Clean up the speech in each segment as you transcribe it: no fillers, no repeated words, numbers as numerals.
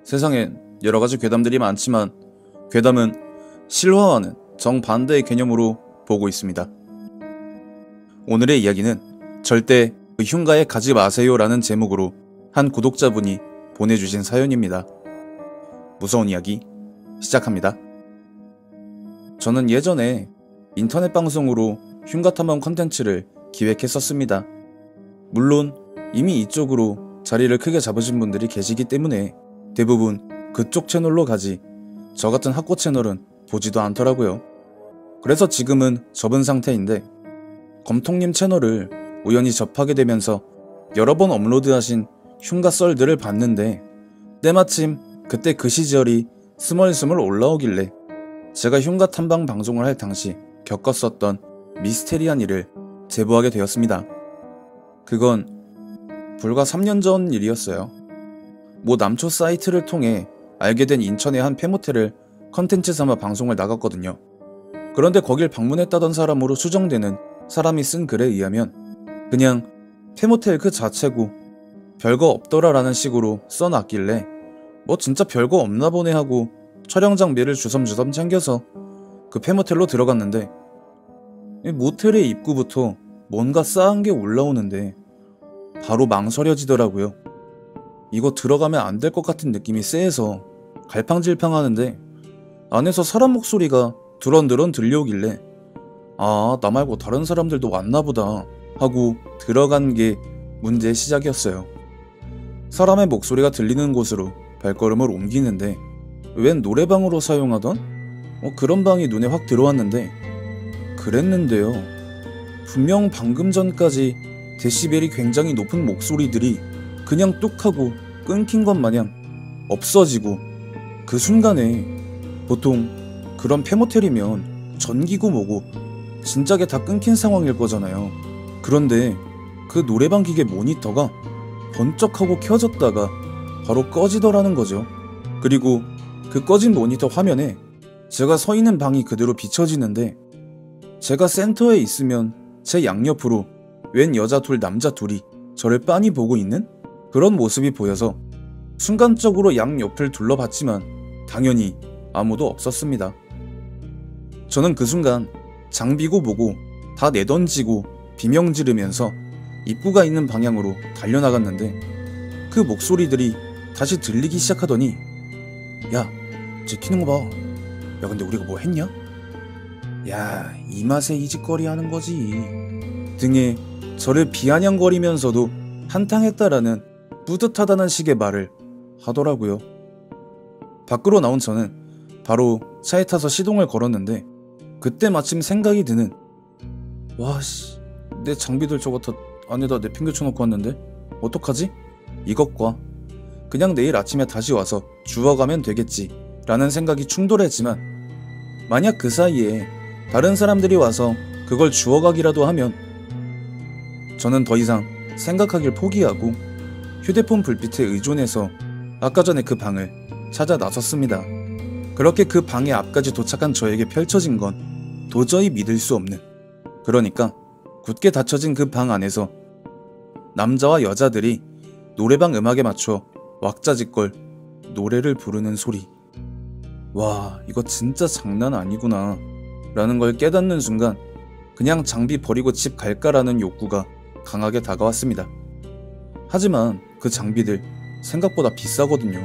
세상엔 여러가지 괴담들이 많지만 괴담은 실화와는 정반대의 개념으로 보고 있습니다. 오늘의 이야기는 절대 그 흉가에 가지 마세요 라는 제목으로 한 구독자분이 보내주신 사연입니다. 무서운 이야기 시작합니다. 저는 예전에 인터넷 방송으로 흉가 탐험 컨텐츠를 기획했었습니다. 물론 이미 이쪽으로 자리를 크게 잡으신 분들이 계시기 때문에 대부분 그쪽 채널로 가지 저 같은 학고 채널은 보지도 않더라고요. 그래서 지금은 접은 상태인데 검통님 채널을 우연히 접하게 되면서 여러 번 업로드하신 흉가 썰들을 봤는데 때마침 그때 그 시절이 스멀스멀 올라오길래 제가 흉가 탐방 방송을 할 당시 겪었었던 미스테리한 일을 제보하게 되었습니다. 그건 불과 3년 전 일이었어요. 모 남초 사이트를 통해 알게 된 인천의 한 폐모텔을 컨텐츠 삼아 방송을 나갔거든요. 그런데 거길 방문했다던 사람으로 추정되는 사람이 쓴 글에 의하면 그냥 폐모텔 그 자체고 별거 없더라 라는 식으로 써놨길래 뭐 진짜 별거 없나 보네 하고 촬영 장비를 주섬주섬 챙겨서 그 폐모텔로 들어갔는데 모텔의 입구부터 뭔가 싸한 게 올라오는데 바로 망설여지더라고요. 이거 들어가면 안 될 것 같은 느낌이 쎄해서 갈팡질팡하는데 안에서 사람 목소리가 두런두런 들려오길래 아, 나 말고 다른 사람들도 왔나보다 하고 들어간 게 문제의 시작이었어요. 사람의 목소리가 들리는 곳으로 발걸음을 옮기는데 웬 노래방으로 사용하던 그런 방이 눈에 확 들어왔는데 그랬는데요. 분명 방금 전까지 데시벨이 굉장히 높은 목소리들이 그냥 뚝하고 끊긴 것 마냥 없어지고 그 순간에 보통 그런 폐모텔이면 전기고 뭐고 진작에 다 끊긴 상황일 거잖아요. 그런데 그 노래방 기계 모니터가 번쩍하고 켜졌다가 바로 꺼지더라는 거죠. 그리고 그 꺼진 모니터 화면에 제가 서 있는 방이 그대로 비춰지는데 제가 센터에 있으면 제 양옆으로 웬 여자 둘 남자 둘이 저를 빤히 보고 있는 그런 모습이 보여서 순간적으로 양옆을 둘러봤지만 당연히 아무도 없었습니다. 저는 그 순간 장비고 뭐고 다 내던지고 비명 지르면서 입구가 있는 방향으로 달려나갔는데 그 목소리들이 다시 들리기 시작하더니 야, 쟤 튀는 거 봐. 야, 근데 우리가 뭐 했냐? 야, 이 맛에 이짓거리 하는 거지 등에 저를 비아냥거리면서도 한탕했다라는 뿌듯하다는 식의 말을 하더라고요. 밖으로 나온 저는 바로 차에 타서 시동을 걸었는데 그때 마침 생각이 드는 와씨, 내 장비들 저거 다 안에다 내팽개쳐놓고 왔는데 어떡하지? 이것과 그냥 내일 아침에 다시 와서 주워가면 되겠지 라는 생각이 충돌했지만 만약 그 사이에 다른 사람들이 와서 그걸 주워가기라도 하면 저는 더 이상 생각하길 포기하고 휴대폰 불빛에 의존해서 아까 전에 그 방을 찾아 나섰습니다. 그렇게 그 방의 앞까지 도착한 저에게 펼쳐진 건 도저히 믿을 수 없는, 그러니까 굳게 닫혀진 그 방 안에서 남자와 여자들이 노래방 음악에 맞춰 왁자지껄 노래를 부르는 소리. 와, 이거 진짜 장난 아니구나 라는 걸 깨닫는 순간 그냥 장비 버리고 집 갈까라는 욕구가 강하게 다가왔습니다. 하지만 그 장비들 생각보다 비싸거든요.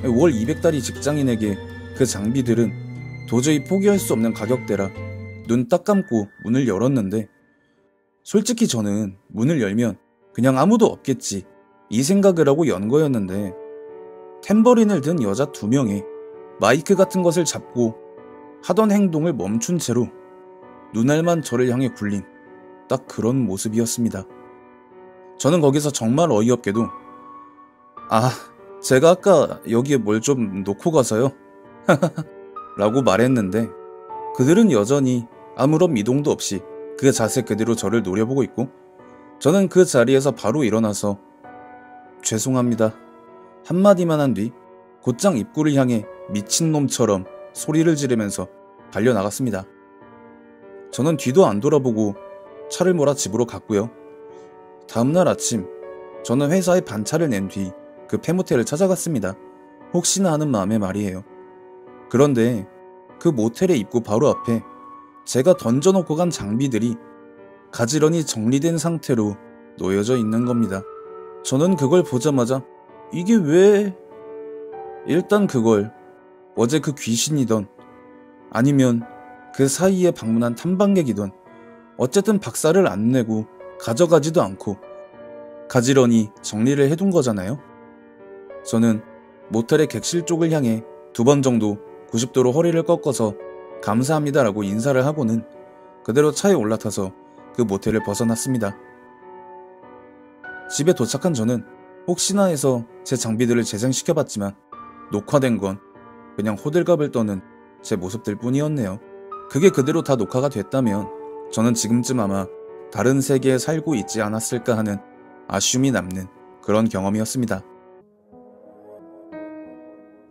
월 200달이 직장인에게 그 장비들은 도저히 포기할 수 없는 가격대라 눈 딱 감고 문을 열었는데 솔직히 저는 문을 열면 그냥 아무도 없겠지 이 생각을 하고 연 거였는데 탬버린을 든 여자 2명이 마이크 같은 것을 잡고 하던 행동을 멈춘 채로 눈알만 저를 향해 굴린 딱 그런 모습이었습니다. 저는 거기서 정말 어이없게도 아, 제가 아까 여기에 뭘 좀 놓고 가서요 라고 말했는데 그들은 여전히 아무런 미동도 없이 그 자세 그대로 저를 노려보고 있고 저는 그 자리에서 바로 일어나서 죄송합니다 한마디만 한 뒤 곧장 입구를 향해 미친놈처럼 소리를 지르면서 달려나갔습니다. 저는 뒤도 안 돌아보고 차를 몰아 집으로 갔고요. 다음날 아침 저는 회사에 반차를 낸 뒤 그 폐모텔을 찾아갔습니다. 혹시나 하는 마음에 말이에요. 그런데 그 모텔의 입구 바로 앞에 제가 던져놓고 간 장비들이 가지런히 정리된 상태로 놓여져 있는 겁니다. 저는 그걸 보자마자 이게 왜... 일단 그걸 어제 그 귀신이던 아니면 그 사이에 방문한 탐방객이던 어쨌든 박살을 안 내고 가져가지도 않고 가지런히 정리를 해둔 거잖아요. 저는 모텔의 객실 쪽을 향해 2번 정도 90도로 허리를 꺾어서 감사합니다라고 인사를 하고는 그대로 차에 올라타서 그 모텔을 벗어났습니다. 집에 도착한 저는 혹시나 해서 제 장비들을 재생시켜봤지만 녹화된 건 그냥 호들갑을 떠는 제 모습들 뿐이었네요. 그게 그대로 다 녹화가 됐다면 저는 지금쯤 아마 다른 세계에 살고 있지 않았을까 하는 아쉬움이 남는 그런 경험이었습니다.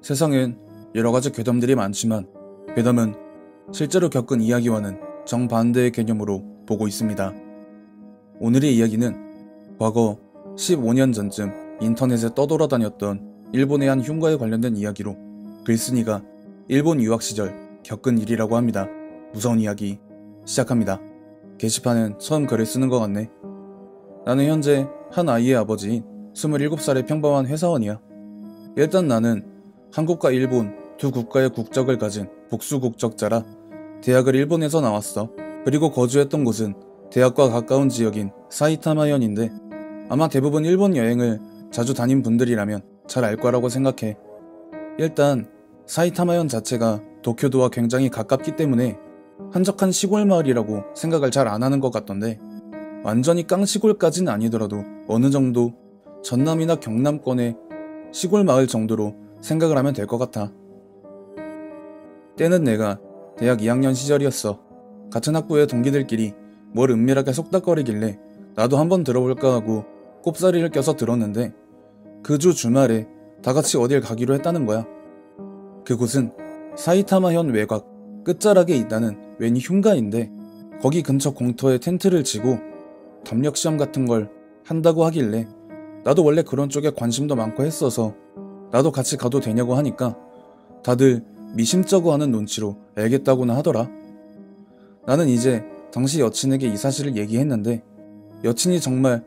세상엔 여러가지 괴담들이 많지만 괴담은 실제로 겪은 이야기와는 정반대의 개념으로 보고 있습니다. 오늘의 이야기는 과거 15년 전쯤 인터넷에 떠돌아다녔던 일본의 한 흉가에 관련된 이야기로 글쓴이가 일본 유학 시절 겪은 일이라고 합니다. 무서운 이야기 시작합니다. 게시판엔 처음 글을 쓰는 것 같네. 나는 현재 한 아이의 아버지인 27살의 평범한 회사원이야. 일단 나는 한국과 일본 두 국가의 국적을 가진 복수 국적자라 대학을 일본에서 나왔어. 그리고 거주했던 곳은 대학과 가까운 지역인 사이타마현인데 아마 대부분 일본 여행을 자주 다닌 분들이라면 잘 알 거라고 생각해. 일단 사이타마현 자체가 도쿄도와 굉장히 가깝기 때문에 한적한 시골 마을이라고 생각을 잘 안 하는 것 같던데 완전히 깡시골까진 아니더라도 어느 정도 전남이나 경남권의 시골 마을 정도로 생각을 하면 될 것 같아. 때는 내가 대학 2학년 시절이었어. 같은 학부의 동기들끼리 뭘 은밀하게 속닥거리길래 나도 한번 들어볼까 하고 꼽사리를 껴서 들었는데 그 주 주말에 다같이 어딜 가기로 했다는 거야. 그곳은 사이타마현 외곽 끝자락에 있다는 웬 흉가인데 거기 근처 공터에 텐트를 치고 담력시험 같은 걸 한다고 하길래 나도 원래 그런 쪽에 관심도 많고 했어서 나도 같이 가도 되냐고 하니까 다들 미심쩍어 하는 눈치로 알겠다고나 하더라. 나는 이제 당시 여친에게 이 사실을 얘기했는데 여친이 정말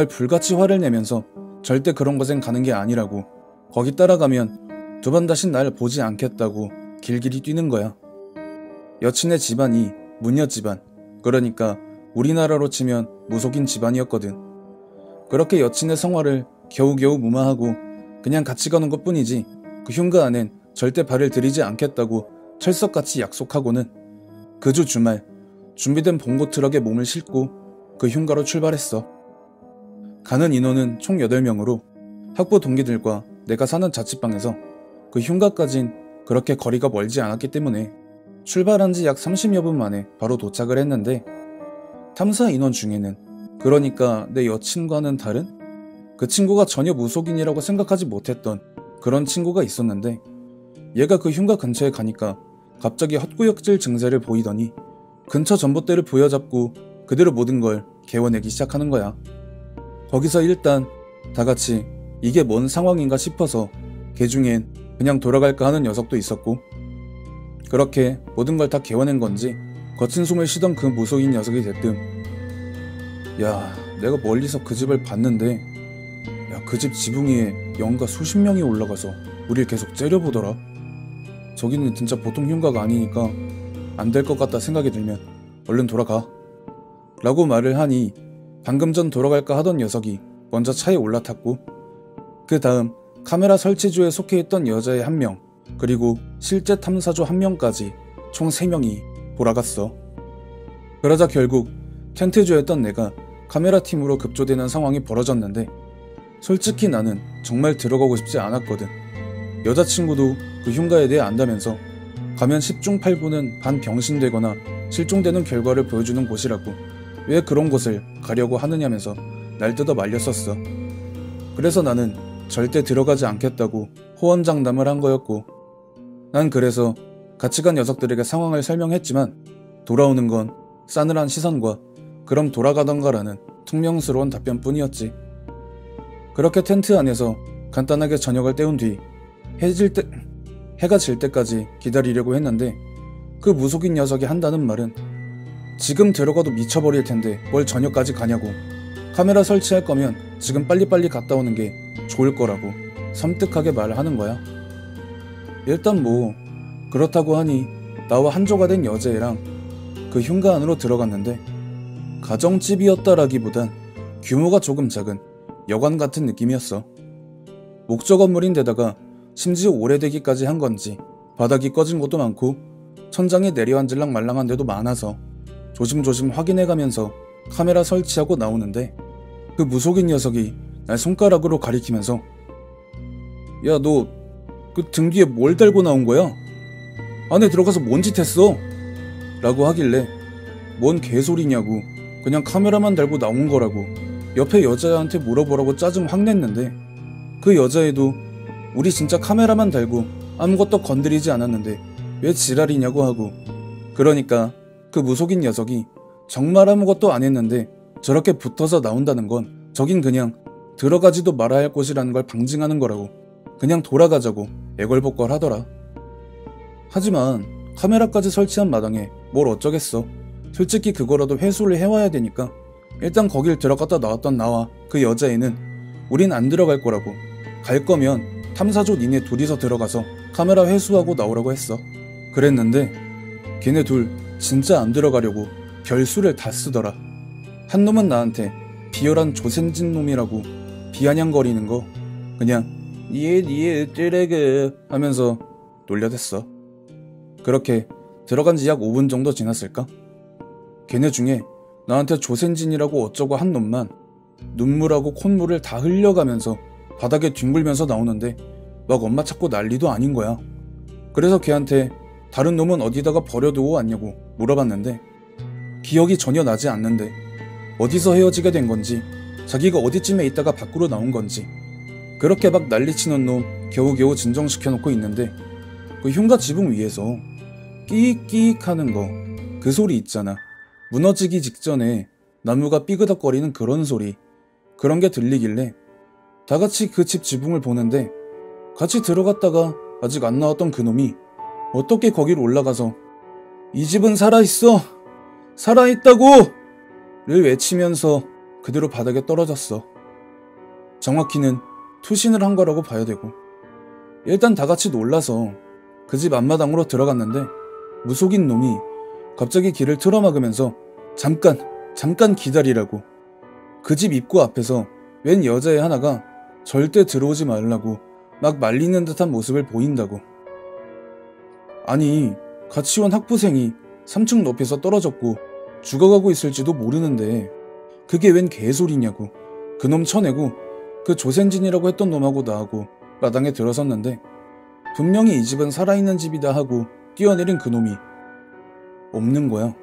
불같이 화를 내면서 절대 그런 곳엔 가는 게 아니라고 거기 따라가면 두 번 다신 날 보지 않겠다고 길길이 뛰는 거야. 여친의 집안이 무녀 집안, 그러니까 우리나라로 치면 무속인 집안이었거든. 그렇게 여친의 성화를 겨우겨우 무마하고 그냥 같이 가는 것 뿐이지 그 흉가 안엔 절대 발을 들이지 않겠다고 철석같이 약속하고는 그 주 주말 준비된 봉고 트럭에 몸을 싣고 그 흉가로 출발했어. 가는 인원은 총 8명으로 학부 동기들과 내가 사는 자취방에서 그 흉가까진 그렇게 거리가 멀지 않았기 때문에 출발한 지 약 30여 분 만에 바로 도착을 했는데 탐사 인원 중에는 그러니까 내 여친과는 다른 그 친구가 전혀 무속인이라고 생각하지 못했던 그런 친구가 있었는데 얘가 그 흉가 근처에 가니까 갑자기 헛구역질 증세를 보이더니 근처 전봇대를 부여잡고 그대로 모든 걸 개워내기 시작하는 거야. 거기서 일단 다같이 이게 뭔 상황인가 싶어서 걔 중엔 그냥 돌아갈까 하는 녀석도 있었고 그렇게 모든 걸 다 개워낸 건지 거친 숨을 쉬던 그 무속인 녀석이 대뜸 야, 내가 멀리서 그 집을 봤는데 야, 그 집 지붕 위에 영가 수십 명이 올라가서 우릴 계속 째려보더라. 저기는 진짜 보통 흉가가 아니니까 안 될 것 같다 생각이 들면 얼른 돌아가 라고 말을 하니 방금 전 돌아갈까 하던 녀석이 먼저 차에 올라탔고 그 다음 카메라 설치조에 속해 있던 여자애 1명 그리고 실제 탐사조 1명까지 총 3명이 돌아갔어. 그러자 결국 텐트조였던 내가 카메라 팀으로 급조되는 상황이 벌어졌는데 솔직히 나는 정말 들어가고 싶지 않았거든. 여자친구도 그 흉가에 대해 안다면서 가면 10중 8구는 반병신되거나 실종되는 결과를 보여주는 곳이라고 왜 그런 곳을 가려고 하느냐면서 날 뜯어 말렸었어. 그래서 나는 절대 들어가지 않겠다고 호언장담을 한 거였고 난 그래서 같이 간 녀석들에게 상황을 설명했지만 돌아오는 건 싸늘한 시선과 그럼 돌아가던가라는 퉁명스러운 답변뿐이었지. 그렇게 텐트 안에서 간단하게 저녁을 때운 뒤 해가 질 때까지 기다리려고 했는데 그 무속인 녀석이 한다는 말은 지금 들어가도 미쳐버릴 텐데 뭘 저녁까지 가냐고, 카메라 설치할 거면 지금 빨리빨리 갔다 오는 게 좋을 거라고 섬뜩하게 말을 하는 거야. 일단 뭐 그렇다고 하니 나와 한조가 된 여자애랑 그 흉가 안으로 들어갔는데 가정집이었다라기보단 규모가 조금 작은 여관 같은 느낌이었어. 목조 건물인데다가 심지어 오래되기까지 한 건지 바닥이 꺼진 곳도 많고 천장에 내려앉을랑 말랑한 데도 많아서 조심조심 확인해가면서 카메라 설치하고 나오는데 그 무속인 녀석이 날 손가락으로 가리키면서 야, 너 그 등 뒤에 뭘 달고 나온 거야? 안에 들어가서 뭔 짓 했어? 라고 하길래 뭔 개소리냐고, 그냥 카메라만 달고 나온 거라고 옆에 여자애한테 물어보라고 짜증 확 냈는데 그 여자애도 우리 진짜 카메라만 달고 아무것도 건드리지 않았는데 왜 지랄이냐고 하고, 그러니까 그 무속인 녀석이 정말 아무것도 안 했는데 저렇게 붙어서 나온다는 건 저긴 그냥 들어가지도 말아야 할 곳이라는 걸 방증하는 거라고 그냥 돌아가자고 애걸복걸 하더라. 하지만 카메라까지 설치한 마당에 뭘 어쩌겠어. 솔직히 그거라도 회수를 해와야 되니까 일단 거길 들어갔다 나왔던 나와 그 여자애는 우린 안 들어갈 거라고, 갈 거면 탐사조 니네 둘이서 들어가서 카메라 회수하고 나오라고 했어. 그랬는데 걔네 둘 진짜 안 들어가려고 별수를 다 쓰더라. 한 놈은 나한테 비열한 조센진 놈이라고 비아냥거리는 거 그냥 니에 뜨레그 하면서 놀려댔어. 그렇게 들어간 지 약 5분 정도 지났을까? 걔네 중에 나한테 조센진이라고 어쩌고 한 놈만 눈물하고 콧물을 다 흘려가면서 바닥에 뒹굴면서 나오는데 막 엄마 찾고 난리도 아닌 거야. 그래서 걔한테 다른 놈은 어디다가 버려두고 왔냐고 물어봤는데 기억이 전혀 나지 않는데 어디서 헤어지게 된 건지 자기가 어디쯤에 있다가 밖으로 나온 건지 그렇게 막 난리치는 놈 겨우겨우 진정시켜놓고 있는데 그 흉가 지붕 위에서 끼익끼익 하는 거, 그 소리 있잖아. 무너지기 직전에 나무가 삐그덕거리는 그런 소리, 그런 게 들리길래 다같이 그 집 지붕을 보는데 같이 들어갔다가 아직 안 나왔던 그 놈이 어떻게 거기로 올라가서 이 집은 살아있어! 살아있다고! 를 외치면서 그대로 바닥에 떨어졌어. 정확히는 투신을 한 거라고 봐야 되고, 일단 다같이 놀라서 그 집 앞마당으로 들어갔는데 무속인 놈이 갑자기 길을 틀어막으면서 잠깐 기다리라고, 그 집 입구 앞에서 웬 여자애 하나가 절대 들어오지 말라고 막 말리는 듯한 모습을 보인다고. 아니, 같이 온 학부생이 3층 높이서 떨어졌고 죽어가고 있을지도 모르는데 그게 웬 개소리냐고. 그놈 쳐내고 그 조센진이라고 했던 놈하고 나하고 마당에 들어섰는데 분명히 이 집은 살아있는 집이다 하고 뛰어내린 그놈이 없는 거야.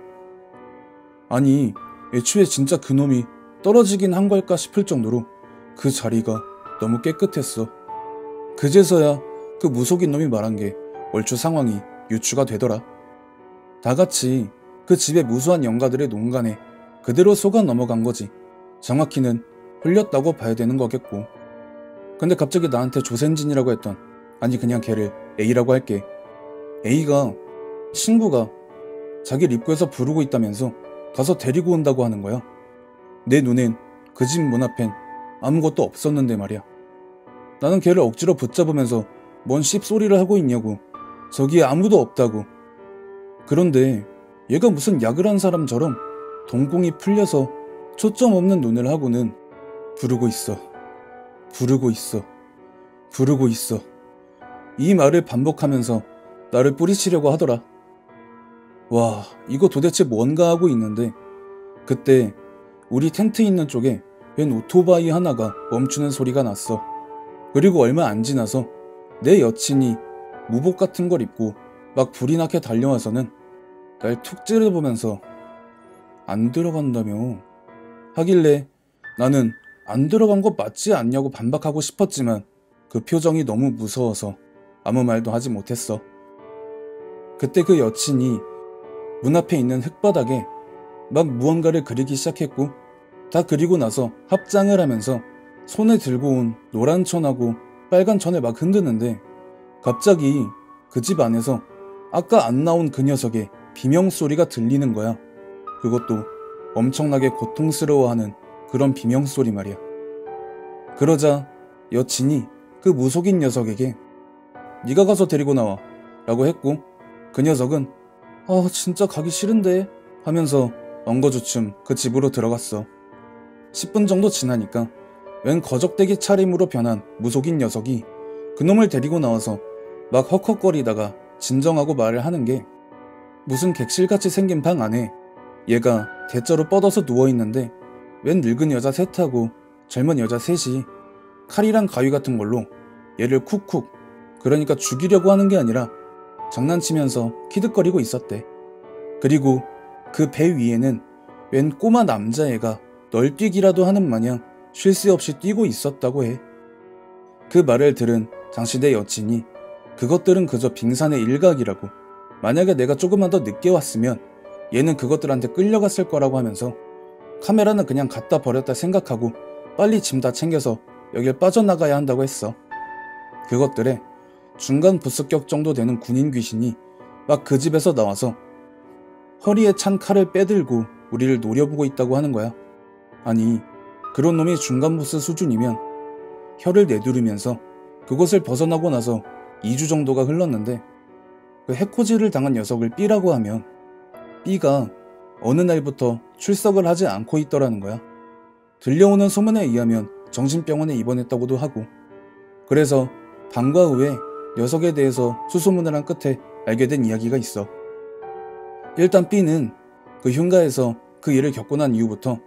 아니, 애초에 진짜 그놈이 떨어지긴 한 걸까 싶을 정도로 그 자리가 너무 깨끗했어. 그제서야 그 무속인 놈이 말한 게 얼추 상황이 유추가 되더라. 다같이 그 집의 무수한 영가들의 농간에 그대로 속아 넘어간 거지. 정확히는 흘렸다고 봐야 되는 거겠고. 근데 갑자기 나한테 조센진이라고 했던, 아니 그냥 걔를 A라고 할게. A가 친구가 자기를 입구에서 부르고 있다면서 가서 데리고 온다고 하는 거야. 내 눈엔 그 집 문 앞엔 아무것도 없었는데 말이야. 나는 걔를 억지로 붙잡으면서 뭔 씹소리를 하고 있냐고. 저기에 아무도 없다고. 그런데 얘가 무슨 약을 한 사람처럼 동공이 풀려서 초점 없는 눈을 하고는 부르고 있어. 부르고 있어. 부르고 있어. 이 말을 반복하면서 나를 뿌리치려고 하더라. 와, 이거 도대체 뭔가 하고 있는데 그때 우리 텐트 있는 쪽에 웬 오토바이 하나가 멈추는 소리가 났어. 그리고 얼마 안 지나서 내 여친이 무복 같은 걸 입고 막 불이 나게 달려와서는 날 툭 찌르보면서 안 들어간다며 하길래 나는 안 들어간 거 맞지 않냐고 반박하고 싶었지만 그 표정이 너무 무서워서 아무 말도 하지 못했어. 그때 그 여친이 문 앞에 있는 흙바닥에 막 무언가를 그리기 시작했고, 다 그리고 나서 합장을 하면서 손에 들고 온 노란 천하고 빨간 천을 막 흔드는데 갑자기 그 집 안에서 아까 안 나온 그 녀석의 비명소리가 들리는 거야. 그것도 엄청나게 고통스러워하는 그런 비명소리 말이야. 그러자 여친이 그 무속인 녀석에게 네가 가서 데리고 나와 라고 했고, 그 녀석은 진짜 가기 싫은데 하면서 엉거주춤 그 집으로 들어갔어. 10분 정도 지나니까 웬 거적대기 차림으로 변한 무속인 녀석이 그놈을 데리고 나와서 막 헉헉거리다가 진정하고 말을 하는 게, 무슨 객실같이 생긴 방 안에 얘가 대자로 뻗어서 누워있는데 웬 늙은 여자 셋하고 젊은 여자 셋이 칼이랑 가위 같은 걸로 얘를 쿡쿡, 그러니까 죽이려고 하는 게 아니라 장난치면서 키득거리고 있었대. 그리고 그 배 위에는 웬 꼬마 남자애가 널뛰기라도 하는 마냥 쉴 새 없이 뛰고 있었다고 해. 그 말을 들은 당시 내 여친이 그것들은 그저 빙산의 일각이라고, 만약에 내가 조금만 더 늦게 왔으면 얘는 그것들한테 끌려갔을 거라고 하면서 카메라는 그냥 갖다 버렸다 생각하고 빨리 짐 다 챙겨서 여길 빠져나가야 한다고 했어. 그것들에 중간 부습격 정도 되는 군인 귀신이 막 그 집에서 나와서 허리에 찬 칼을 빼들고 우리를 노려보고 있다고 하는 거야. 아니, 그런 놈이 중간 보스 수준이면 혀를 내두르면서 그곳을 벗어나고 나서 2주 정도가 흘렀는데, 그 해코지를 당한 녀석을 B라고 하면 B가 어느 날부터 출석을 하지 않고 있더라는 거야. 들려오는 소문에 의하면 정신병원에 입원했다고도 하고, 그래서 방과 후에 녀석에 대해서 수소문을 한 끝에 알게 된 이야기가 있어. 일단 B는 그 흉가에서 그 일을 겪고 난 이후부터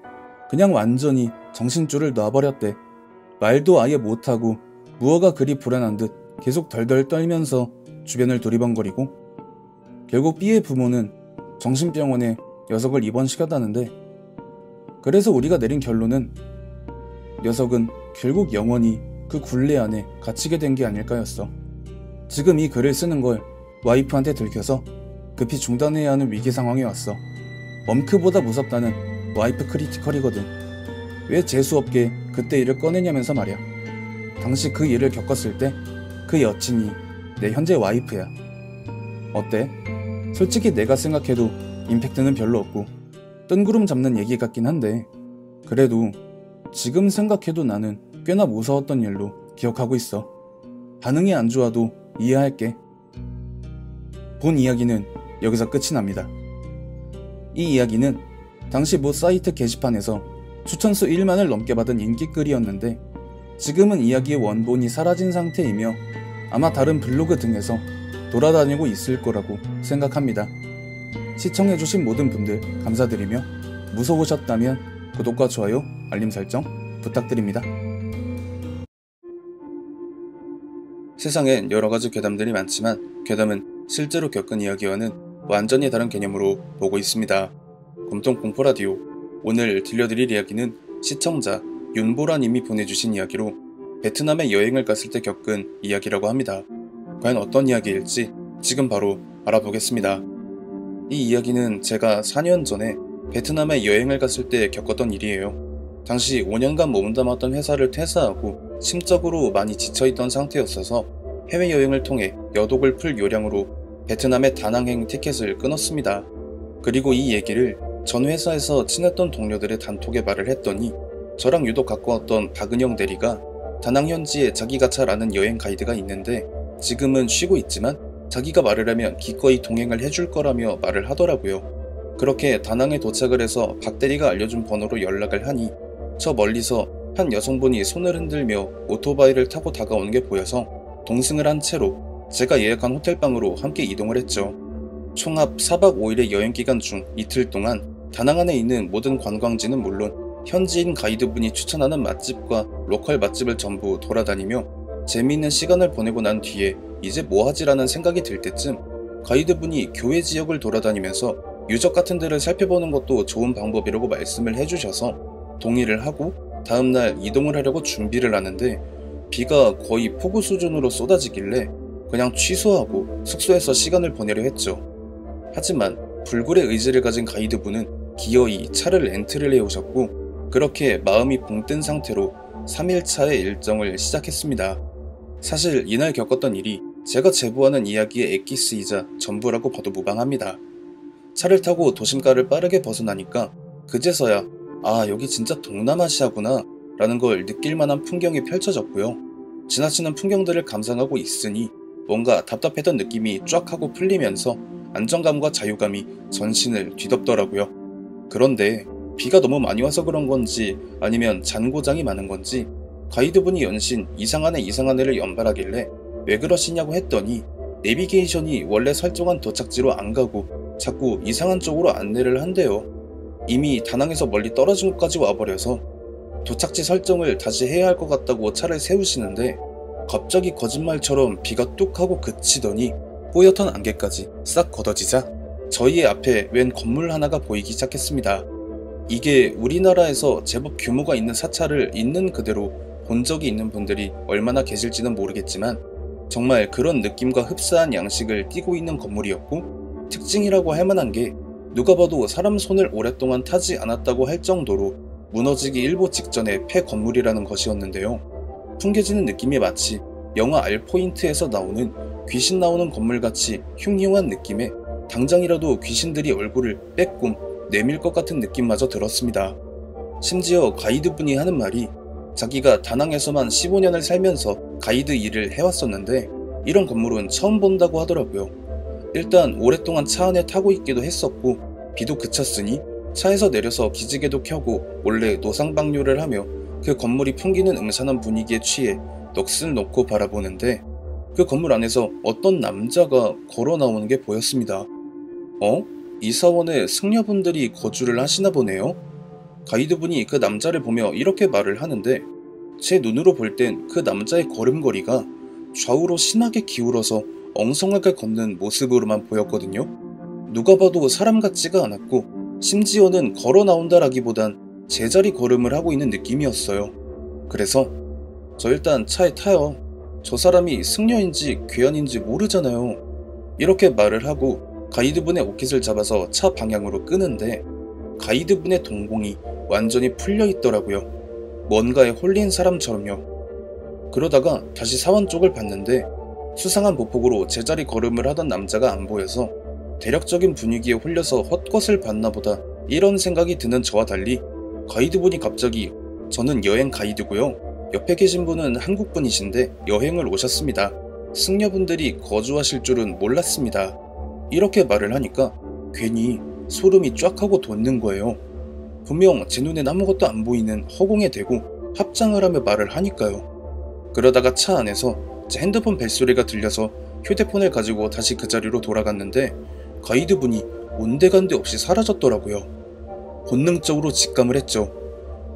그냥 완전히 정신줄을 놔버렸대. 말도 아예 못하고 무어가 그리 불안한 듯 계속 덜덜 떨면서 주변을 두리번거리고, 결국 B의 부모는 정신병원에 녀석을 입원시켰다는데, 그래서 우리가 내린 결론은 녀석은 결국 영원히 그 굴레 안에 갇히게 된 게 아닐까였어. 지금 이 글을 쓰는 걸 와이프한테 들켜서 급히 중단해야 하는 위기 상황에 왔어. 멈크보다 무섭다는 와이프 크리티컬이거든. 왜 재수없게 그때 일을 꺼내냐면서 말이야. 당시 그 일을 겪었을 때 그 여친이 내 현재 와이프야. 어때? 솔직히 내가 생각해도 임팩트는 별로 없고 뜬구름 잡는 얘기 같긴 한데, 그래도 지금 생각해도 나는 꽤나 무서웠던 일로 기억하고 있어. 반응이 안 좋아도 이해할게. 본 이야기는 여기서 끝이 납니다. 이 이야기는 당시 모 사이트 게시판에서 추천수 1만을 넘게 받은 인기글이었는데, 지금은 이야기의 원본이 사라진 상태이며 아마 다른 블로그 등에서 돌아다니고 있을 거라고 생각합니다. 시청해주신 모든 분들 감사드리며, 무서우셨다면 구독과 좋아요, 알림 설정 부탁드립니다. 세상엔 여러가지 괴담들이 많지만 괴담은 실제로 겪은 이야기와는 완전히 다른 개념으로 보고 있습니다. 곰통공포라디오, 오늘 들려드릴 이야기는 시청자 윤보라님이 보내주신 이야기로 베트남에 여행을 갔을 때 겪은 이야기라고 합니다. 과연 어떤 이야기일지 지금 바로 알아보겠습니다. 이 이야기는 제가 4년 전에 베트남에 여행을 갔을 때 겪었던 일이에요. 당시 5년간 몸담았던 회사를 퇴사하고 심적으로 많이 지쳐있던 상태였어서 해외여행을 통해 여독을 풀 요량으로 베트남의 다낭행 티켓을 끊었습니다. 그리고 이 얘기를 전 회사에서 친했던 동료들의 단톡에 말을 했더니 저랑 유독 가까웠던 박은영 대리가 다낭 현지에 자기가 잘 아는 여행 가이드가 있는데 지금은 쉬고 있지만 자기가 말을 하면 기꺼이 동행을 해줄 거라며 말을 하더라고요. 그렇게 다낭에 도착을 해서 박 대리가 알려준 번호로 연락을 하니 저 멀리서 한 여성분이 손을 흔들며 오토바이를 타고 다가오는 게 보여서 동승을 한 채로 제가 예약한 호텔방으로 함께 이동을 했죠. 총합 4박 5일의 여행기간 중 이틀 동안 다낭 안에 있는 모든 관광지는 물론 현지인 가이드분이 추천하는 맛집과 로컬 맛집을 전부 돌아다니며 재미있는 시간을 보내고 난 뒤에 이제 뭐하지라는 생각이 들 때쯤 가이드분이 교외 지역을 돌아다니면서 유적 같은 데를 살펴보는 것도 좋은 방법이라고 말씀을 해주셔서 동의를 하고 다음날 이동을 하려고 준비를 하는데 비가 거의 폭우 수준으로 쏟아지길래 그냥 취소하고 숙소에서 시간을 보내려 했죠. 하지만 불굴의 의지를 가진 가이드분은 기어이 차를 렌트를 해오셨고 그렇게 마음이 붕 뜬 상태로 3일차의 일정을 시작했습니다. 사실 이날 겪었던 일이 제가 제보하는 이야기의 엑기스이자 전부라고 봐도 무방합니다. 차를 타고 도심가를 빠르게 벗어나니까 그제서야 여기 진짜 동남아시아구나 라는 걸 느낄 만한 풍경이 펼쳐졌고요. 지나치는 풍경들을 감상하고 있으니 뭔가 답답했던 느낌이 쫙 하고 풀리면서 안정감과 자유감이 전신을 뒤덮더라고요. 그런데 비가 너무 많이 와서 그런 건지 아니면 잔고장이 많은 건지 가이드분이 연신 이상한 애를 연발하길래 왜 그러시냐고 했더니 내비게이션이 원래 설정한 도착지로 안 가고 자꾸 이상한 쪽으로 안내를 한대요. 이미 다낭에서 멀리 떨어진 곳까지 와버려서 도착지 설정을 다시 해야 할 것 같다고 차를 세우시는데 갑자기 거짓말처럼 비가 뚝 하고 그치더니 뽀얗던 안개까지 싹 걷어지자 저희의 앞에 웬 건물 하나가 보이기 시작했습니다. 이게 우리나라에서 제법 규모가 있는 사찰을 있는 그대로 본 적이 있는 분들이 얼마나 계실지는 모르겠지만 정말 그런 느낌과 흡사한 양식을 띠고 있는 건물이었고, 특징이라고 할 만한 게 누가 봐도 사람 손을 오랫동안 타지 않았다고 할 정도로 무너지기 일보 직전의 폐건물이라는 것이었는데요. 풍겨지는 느낌이 마치 영화 알포인트에서 나오는 귀신 나오는 건물같이 흉흉한 느낌에 당장이라도 귀신들이 얼굴을 빼꼼 내밀 것 같은 느낌마저 들었습니다. 심지어 가이드분이 하는 말이 자기가 다낭에서만 15년을 살면서 가이드 일을 해왔었는데 이런 건물은 처음 본다고 하더라고요. 일단 오랫동안 차 안에 타고 있기도 했었고 비도 그쳤으니 차에서 내려서 기지개도 켜고 몰래 노상방뇨를 하며 그 건물이 풍기는 음산한 분위기에 취해 넋을 놓고 바라보는데 그 건물 안에서 어떤 남자가 걸어 나오는 게 보였습니다. 이 사원에 승려분들이 거주를 하시나 보네요. 가이드분이 그 남자를 보며 이렇게 말을 하는데 제 눈으로 볼 땐 그 남자의 걸음걸이가 좌우로 심하게 기울어서 엉성하게 걷는 모습으로만 보였거든요. 누가 봐도 사람 같지가 않았고 심지어는 걸어 나온다라기보단 제자리 걸음을 하고 있는 느낌이었어요. 그래서 저 일단 차에 타요. 저 사람이 승려인지 괴한인지 모르잖아요. 이렇게 말을 하고 가이드분의 오킷을 잡아서 차 방향으로 끄는데 가이드분의 동공이 완전히 풀려 있더라고요. 뭔가에 홀린 사람처럼요. 그러다가 다시 사원 쪽을 봤는데 수상한 보폭으로 제자리 걸음을 하던 남자가 안 보여서 대략적인 분위기에 홀려서 헛것을 봤나 보다 이런 생각이 드는 저와 달리 가이드분이 갑자기 저는 여행 가이드고요. 옆에 계신 분은 한국분이신데 여행을 오셨습니다. 승려분들이 거주하실 줄은 몰랐습니다. 이렇게 말을 하니까 괜히 소름이 쫙 하고 돋는 거예요. 분명 제 눈엔 아무것도 안 보이는 허공에 대고 합장을 하며 말을 하니까요. 그러다가 차 안에서 제 핸드폰 벨소리가 들려서 휴대폰을 가지고 다시 그 자리로 돌아갔는데 가이드분이 온데간데 없이 사라졌더라고요. 본능적으로 직감을 했죠.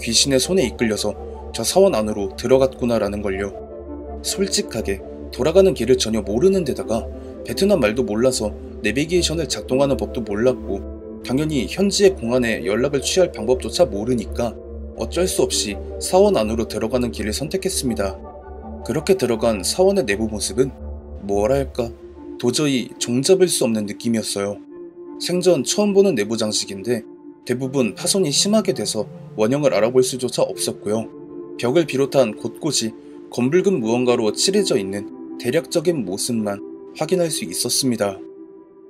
귀신의 손에 이끌려서 저 사원 안으로 들어갔구나라는 걸요. 솔직하게 돌아가는 길을 전혀 모르는 데다가 베트남 말도 몰라서 내비게이션을 작동하는 법도 몰랐고 당연히 현지의 공안에 연락을 취할 방법조차 모르니까 어쩔 수 없이 사원 안으로 들어가는 길을 선택했습니다. 그렇게 들어간 사원의 내부 모습은 뭐랄까 도저히 종잡을 수 없는 느낌이었어요. 생전 처음 보는 내부 장식인데 대부분 파손이 심하게 돼서 원형을 알아볼 수조차 없었고요. 벽을 비롯한 곳곳이 검붉은 무언가로 칠해져 있는 대략적인 모습만 확인할 수 있었습니다.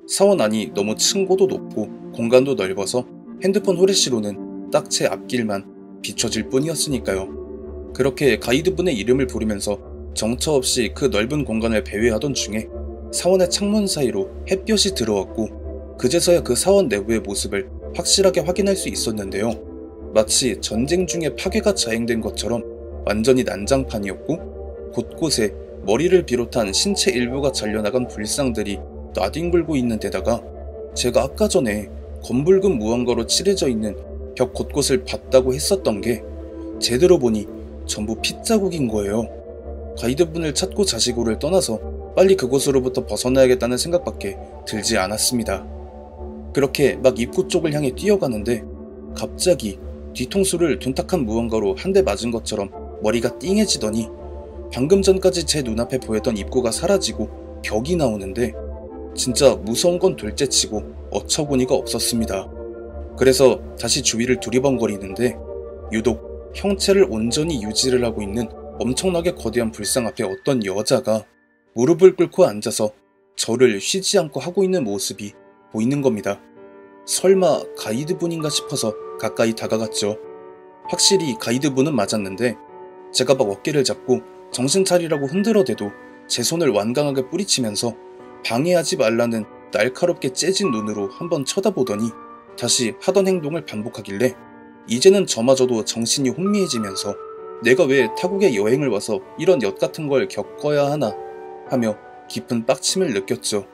사원 안이 너무 층고도 높고 공간도 넓어서 핸드폰 후레쉬로는 딱 제 앞길만 비춰질 뿐이었으니까요. 그렇게 가이드분의 이름을 부르면서 정처 없이 그 넓은 공간을 배회하던 중에 사원의 창문 사이로 햇볕이 들어왔고 그제서야 그 사원 내부의 모습을 확실하게 확인할 수 있었는데요. 마치 전쟁 중에 파괴가 자행된 것처럼 완전히 난장판이었고 곳곳에 머리를 비롯한 신체 일부가 잘려나간 불상들이 나뒹굴고 있는 데다가 제가 아까 전에 검붉은 무언가로 칠해져 있는 벽 곳곳을 봤다고 했었던 게 제대로 보니 전부 핏자국인 거예요. 가이드분을 찾고 자시고를 떠나서 빨리 그곳으로부터 벗어나야겠다는 생각밖에 들지 않았습니다. 그렇게 막 입구 쪽을 향해 뛰어가는데 갑자기 뒤통수를 둔탁한 무언가로 한 대 맞은 것처럼 머리가 띵해지더니 방금 전까지 제 눈앞에 보였던 입구가 사라지고 벽이 나오는데 진짜 무서운 건 둘째치고 어처구니가 없었습니다. 그래서 다시 주위를 두리번거리는데 유독 형체를 온전히 유지를 하고 있는 엄청나게 거대한 불상 앞에 어떤 여자가 무릎을 꿇고 앉아서 절을 쉬지 않고 하고 있는 모습이 보이는 겁니다. 설마 가이드분인가 싶어서 가까이 다가갔죠. 확실히 가이드분은 맞았는데 제가 막 어깨를 잡고 정신 차리라고 흔들어대도 제 손을 완강하게 뿌리치면서 방해하지 말라는 날카롭게 째진 눈으로 한번 쳐다보더니 다시 하던 행동을 반복하길래 이제는 저마저도 정신이 혼미해지면서 내가 왜 타국에 여행을 와서 이런 엿 같은 걸 겪어야 하나 하며 깊은 빡침을 느꼈죠.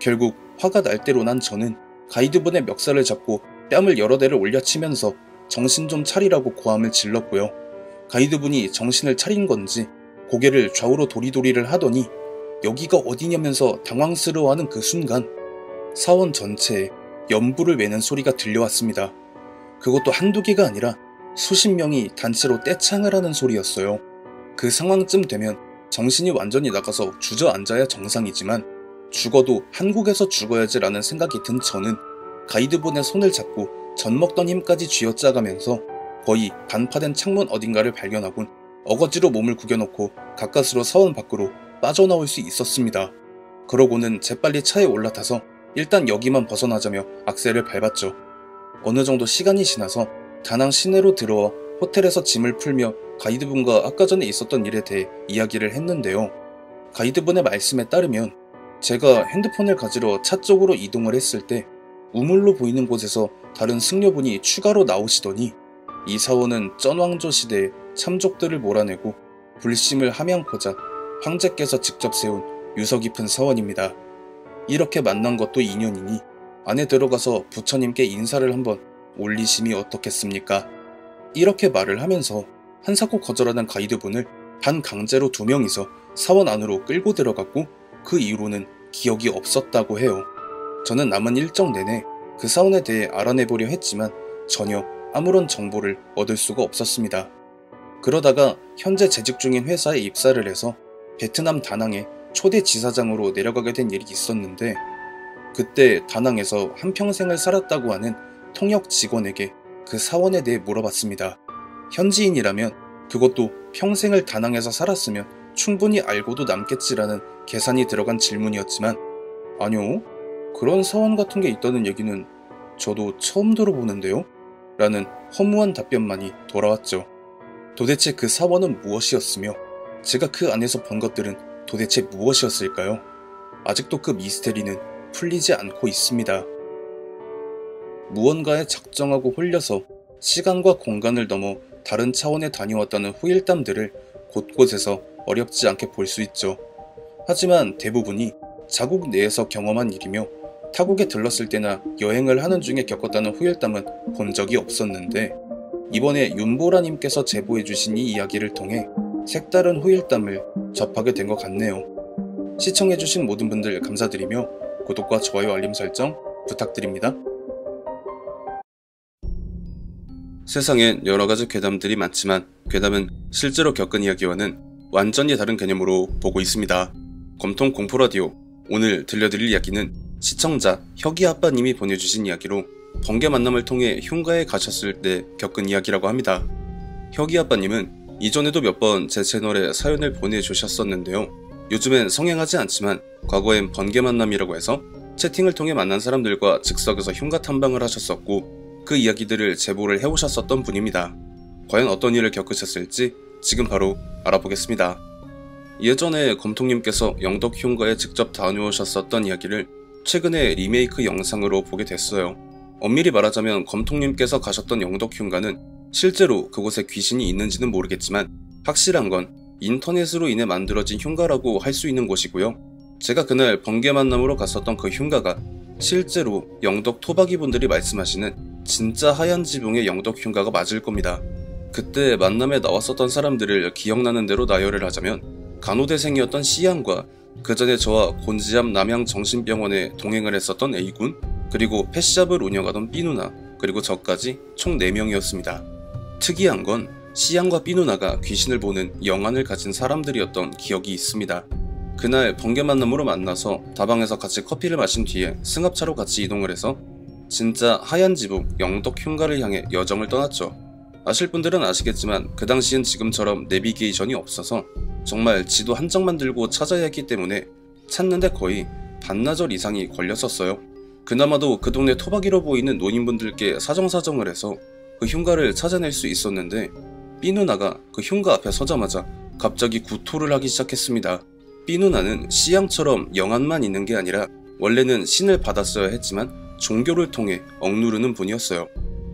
결국 화가 날 대로 난 저는 가이드분의 멱살을 잡고 뺨을 여러 대를 올려치면서 정신 좀 차리라고 고함을 질렀고요. 가이드분이 정신을 차린 건지 고개를 좌우로 도리도리를 하더니 여기가 어디냐면서 당황스러워하는 그 순간 사원 전체에 연부를 외는 소리가 들려왔습니다. 그것도 한두 개가 아니라 수십 명이 단체로 떼창을 하는 소리였어요. 그 상황쯤 되면 정신이 완전히 나가서 주저앉아야 정상이지만 죽어도 한국에서 죽어야지라는 생각이 든 저는 가이드분의 손을 잡고 젖먹던 힘까지 쥐어짜가면서 거의 반파된 창문 어딘가를 발견하곤 어거지로 몸을 구겨놓고 가까스로 사원 밖으로 빠져나올 수 있었습니다. 그러고는 재빨리 차에 올라타서 일단 여기만 벗어나자며 악셀을 밟았죠. 어느 정도 시간이 지나서 다낭 시내로 들어와 호텔에서 짐을 풀며 가이드분과 아까 전에 있었던 일에 대해 이야기를 했는데요. 가이드분의 말씀에 따르면 제가 핸드폰을 가지러 차 쪽으로 이동을 했을 때 우물로 보이는 곳에서 다른 승려분이 추가로 나오시더니 이 사원은 쩐왕조 시대의 참족들을 몰아내고 불심을 함양코자 황제께서 직접 세운 유서 깊은 사원입니다. 이렇게 만난 것도 인연이니 안에 들어가서 부처님께 인사를 한번 올리심이 어떻겠습니까? 이렇게 말을 하면서 한사코 거절하는 가이드분을 반강제로 2명이서 사원 안으로 끌고 들어갔고 그 이후로는 기억이 없었다고 해요. 저는 남은 일정 내내 그 사원에 대해 알아내보려 했지만 전혀 아무런 정보를 얻을 수가 없었습니다. 그러다가 현재 재직 중인 회사에 입사를 해서 베트남 다낭에 초대 지사장으로 내려가게 된 일이 있었는데 그때 다낭에서 한평생을 살았다고 하는 통역 직원에게 그 사원에 대해 물어봤습니다. 현지인이라면 그것도 평생을 다낭에서 살았으면 충분히 알고도 남겠지라는 계산이 들어간 질문이었지만 아니요, 그런 사원 같은 게 있다는 얘기는 저도 처음 들어보는데요? 라는 허무한 답변만이 돌아왔죠. 도대체 그 사원은 무엇이었으며 제가 그 안에서 본 것들은 도대체 무엇이었을까요? 아직도 그 미스테리는 풀리지 않고 있습니다. 무언가에 작정하고 홀려서 시간과 공간을 넘어 다른 차원에 다녀왔다는 후일담들을 곳곳에서 어렵지 않게 볼 수 있죠. 하지만 대부분이 자국 내에서 경험한 일이며 타국에 들렀을 때나 여행을 하는 중에 겪었다는 후일담은 본 적이 없었는데 이번에 윤보라님께서 제보해주신 이 이야기를 통해 색다른 후일담을 접하게 된 것 같네요. 시청해주신 모든 분들 감사드리며 구독과 좋아요 알림 설정 부탁드립니다. 세상엔 여러가지 괴담들이 많지만 괴담은 실제로 겪은 이야기와는 완전히 다른 개념으로 보고 있습니다. 검통 공포라디오 오늘 들려드릴 이야기는 시청자 혁이 아빠님이 보내주신 이야기로 번개 만남을 통해 흉가에 가셨을 때 겪은 이야기라고 합니다. 혁이 아빠님은 이전에도 몇 번 제 채널에 사연을 보내주셨었는데요. 요즘엔 성행하지 않지만 과거엔 번개 만남이라고 해서 채팅을 통해 만난 사람들과 즉석에서 흉가 탐방을 하셨었고 그 이야기들을 제보를 해오셨었던 분입니다. 과연 어떤 일을 겪으셨을지 지금 바로 알아보겠습니다. 예전에 검통님께서 영덕 흉가에 직접 다녀오셨었던 이야기를 최근에 리메이크 영상으로 보게 됐어요. 엄밀히 말하자면 검통님께서 가셨던 영덕 흉가는 실제로 그곳에 귀신이 있는지는 모르겠지만 확실한 건 인터넷으로 인해 만들어진 흉가라고 할 수 있는 곳이고요. 제가 그날 번개 만남으로 갔었던 그 흉가가 실제로 영덕 토박이 분들이 말씀하시는 진짜 하얀 지붕의 영덕 흉가가 맞을 겁니다. 그때 만남에 나왔었던 사람들을 기억나는 대로 나열을 하자면 간호대생이었던 C양과 그 전에 저와 곤지암 남양정신병원에 동행을 했었던 A군, 그리고 펫샵을 운영하던 B누나, 그리고 저까지 총 4명이었습니다. 특이한 건 C양과 B누나가 귀신을 보는 영안을 가진 사람들이었던 기억이 있습니다. 그날 번개 만남으로 만나서 다방에서 같이 커피를 마신 뒤에 승합차로 같이 이동을 해서 진짜 하얀 지붕 영덕 흉가를 향해 여정을 떠났죠. 아실 분들은 아시겠지만 그 당시엔 지금처럼 내비게이션이 없어서 정말 지도 한 장만 들고 찾아야 했기 때문에 찾는데 거의 반나절 이상이 걸렸었어요. 그나마도 그 동네 토박이로 보이는 노인분들께 사정사정을 해서 그 흉가를 찾아낼 수 있었는데 B 누나가 그 흉가 앞에 서자마자 갑자기 구토를 하기 시작했습니다. B 누나는 C양처럼 영안만 있는 게 아니라 원래는 신을 받았어야 했지만 종교를 통해 억누르는 분이었어요.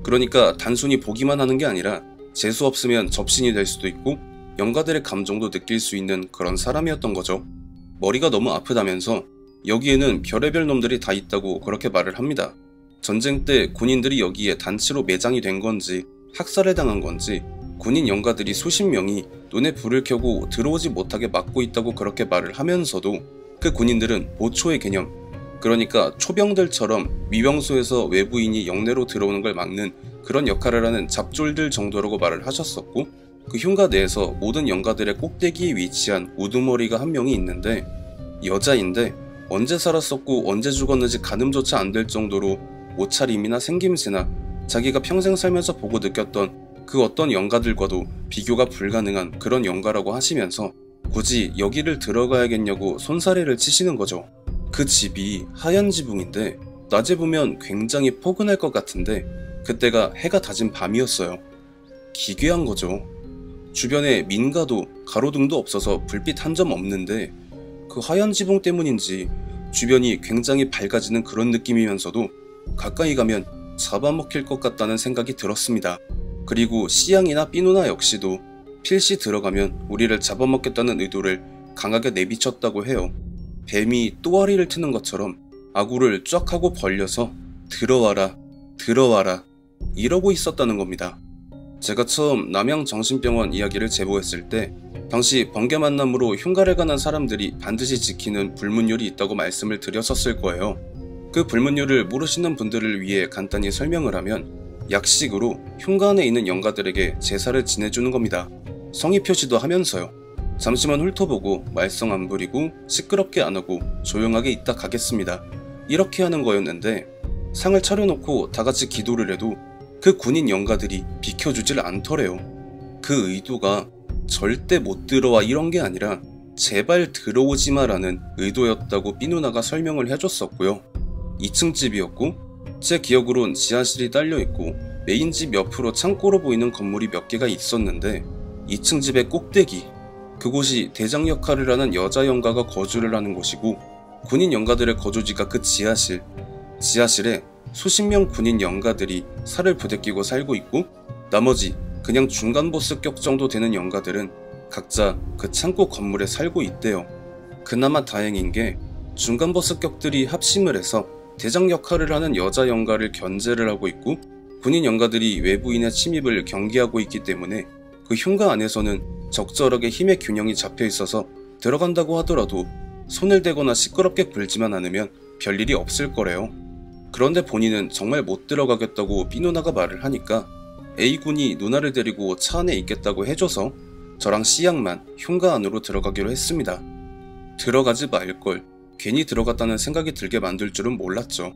그러니까 단순히 보기만 하는 게 아니라 재수 없으면 접신이 될 수도 있고 영가들의 감정도 느낄 수 있는 그런 사람이었던 거죠. 머리가 너무 아프다면서 여기에는 별의별 놈들이 다 있다고 그렇게 말을 합니다. 전쟁 때 군인들이 여기에 단체로 매장이 된 건지 학살을 당한 건지 군인 영가들이 수십 명이 눈에 불을 켜고 들어오지 못하게 막고 있다고 그렇게 말을 하면서도 그 군인들은 보초의 개념, 그러니까 초병들처럼 위병소에서 외부인이 영내로 들어오는 걸 막는 그런 역할을 하는 잡졸들 정도라고 말을 하셨었고, 그 흉가 내에서 모든 영가들의 꼭대기에 위치한 우두머리가 한 명이 있는데 여자인데 언제 살았었고 언제 죽었는지 가늠조차 안 될 정도로 옷차림이나 생김새나 자기가 평생 살면서 보고 느꼈던 그 어떤 영가들과도 비교가 불가능한 그런 영가라고 하시면서 굳이 여기를 들어가야겠냐고 손사래를 치시는 거죠. 그 집이 하얀 지붕인데 낮에 보면 굉장히 포근할 것 같은데 그때가 해가 다진 밤이었어요. 기괴한 거죠. 주변에 민가도 가로등도 없어서 불빛 한 점 없는데 그 하얀 지붕 때문인지 주변이 굉장히 밝아지는 그런 느낌이면서도 가까이 가면 잡아먹힐 것 같다는 생각이 들었습니다. 그리고 C양이나 B 누나 역시도 필시 들어가면 우리를 잡아먹겠다는 의도를 강하게 내비쳤다고 해요. 뱀이 또아리를 트는 것처럼 아구를 쫙 하고 벌려서 들어와라 들어와라 이러고 있었다는 겁니다. 제가 처음 남양정신병원 이야기를 제보했을 때 당시 번개 만남으로 흉가를 가는 사람들이 반드시 지키는 불문율이 있다고 말씀을 드렸었을 거예요. 그 불문율을 모르시는 분들을 위해 간단히 설명을 하면 약식으로 흉가 안에 있는 영가들에게 제사를 지내주는 겁니다. 성의 표시도 하면서요. 잠시만 훑어보고 말썽 안 부리고 시끄럽게 안 하고 조용하게 있다 가겠습니다. 이렇게 하는 거였는데 상을 차려놓고 다같이 기도를 해도 그 군인 영가들이 비켜주질 않더래요. 그 의도가 절대 못 들어와 이런 게 아니라 제발 들어오지마 라는 의도였다고 B 누나가 설명을 해줬었고요. 2층 집이었고 제 기억으론 지하실이 딸려있고 메인 집 옆으로 창고로 보이는 건물이 몇 개가 있었는데 2층 집의 꼭대기, 그곳이 대장 역할을 하는 여자 영가가 거주를 하는 곳이고 군인 영가들의 거주지가 그 지하실에 수십 명 군인 영가들이 살을 부대끼고 살고 있고 나머지 그냥 중간 보스격 정도 되는 영가들은 각자 그 창고 건물에 살고 있대요. 그나마 다행인 게 중간 보스격들이 합심을 해서 대장 역할을 하는 여자 영가를 견제를 하고 있고 군인 영가들이 외부인의 침입을 경계하고 있기 때문에 그 흉가 안에서는 적절하게 힘의 균형이 잡혀 있어서 들어간다고 하더라도 손을 대거나 시끄럽게 굴지만 않으면 별일이 없을 거래요. 그런데 본인은 정말 못 들어가겠다고 B 누나가 말을 하니까 A군이 누나를 데리고 차 안에 있겠다고 해줘서 저랑 C양만 흉가 안으로 들어가기로 했습니다. 들어가지 말걸, 괜히 들어갔다는 생각이 들게 만들 줄은 몰랐죠.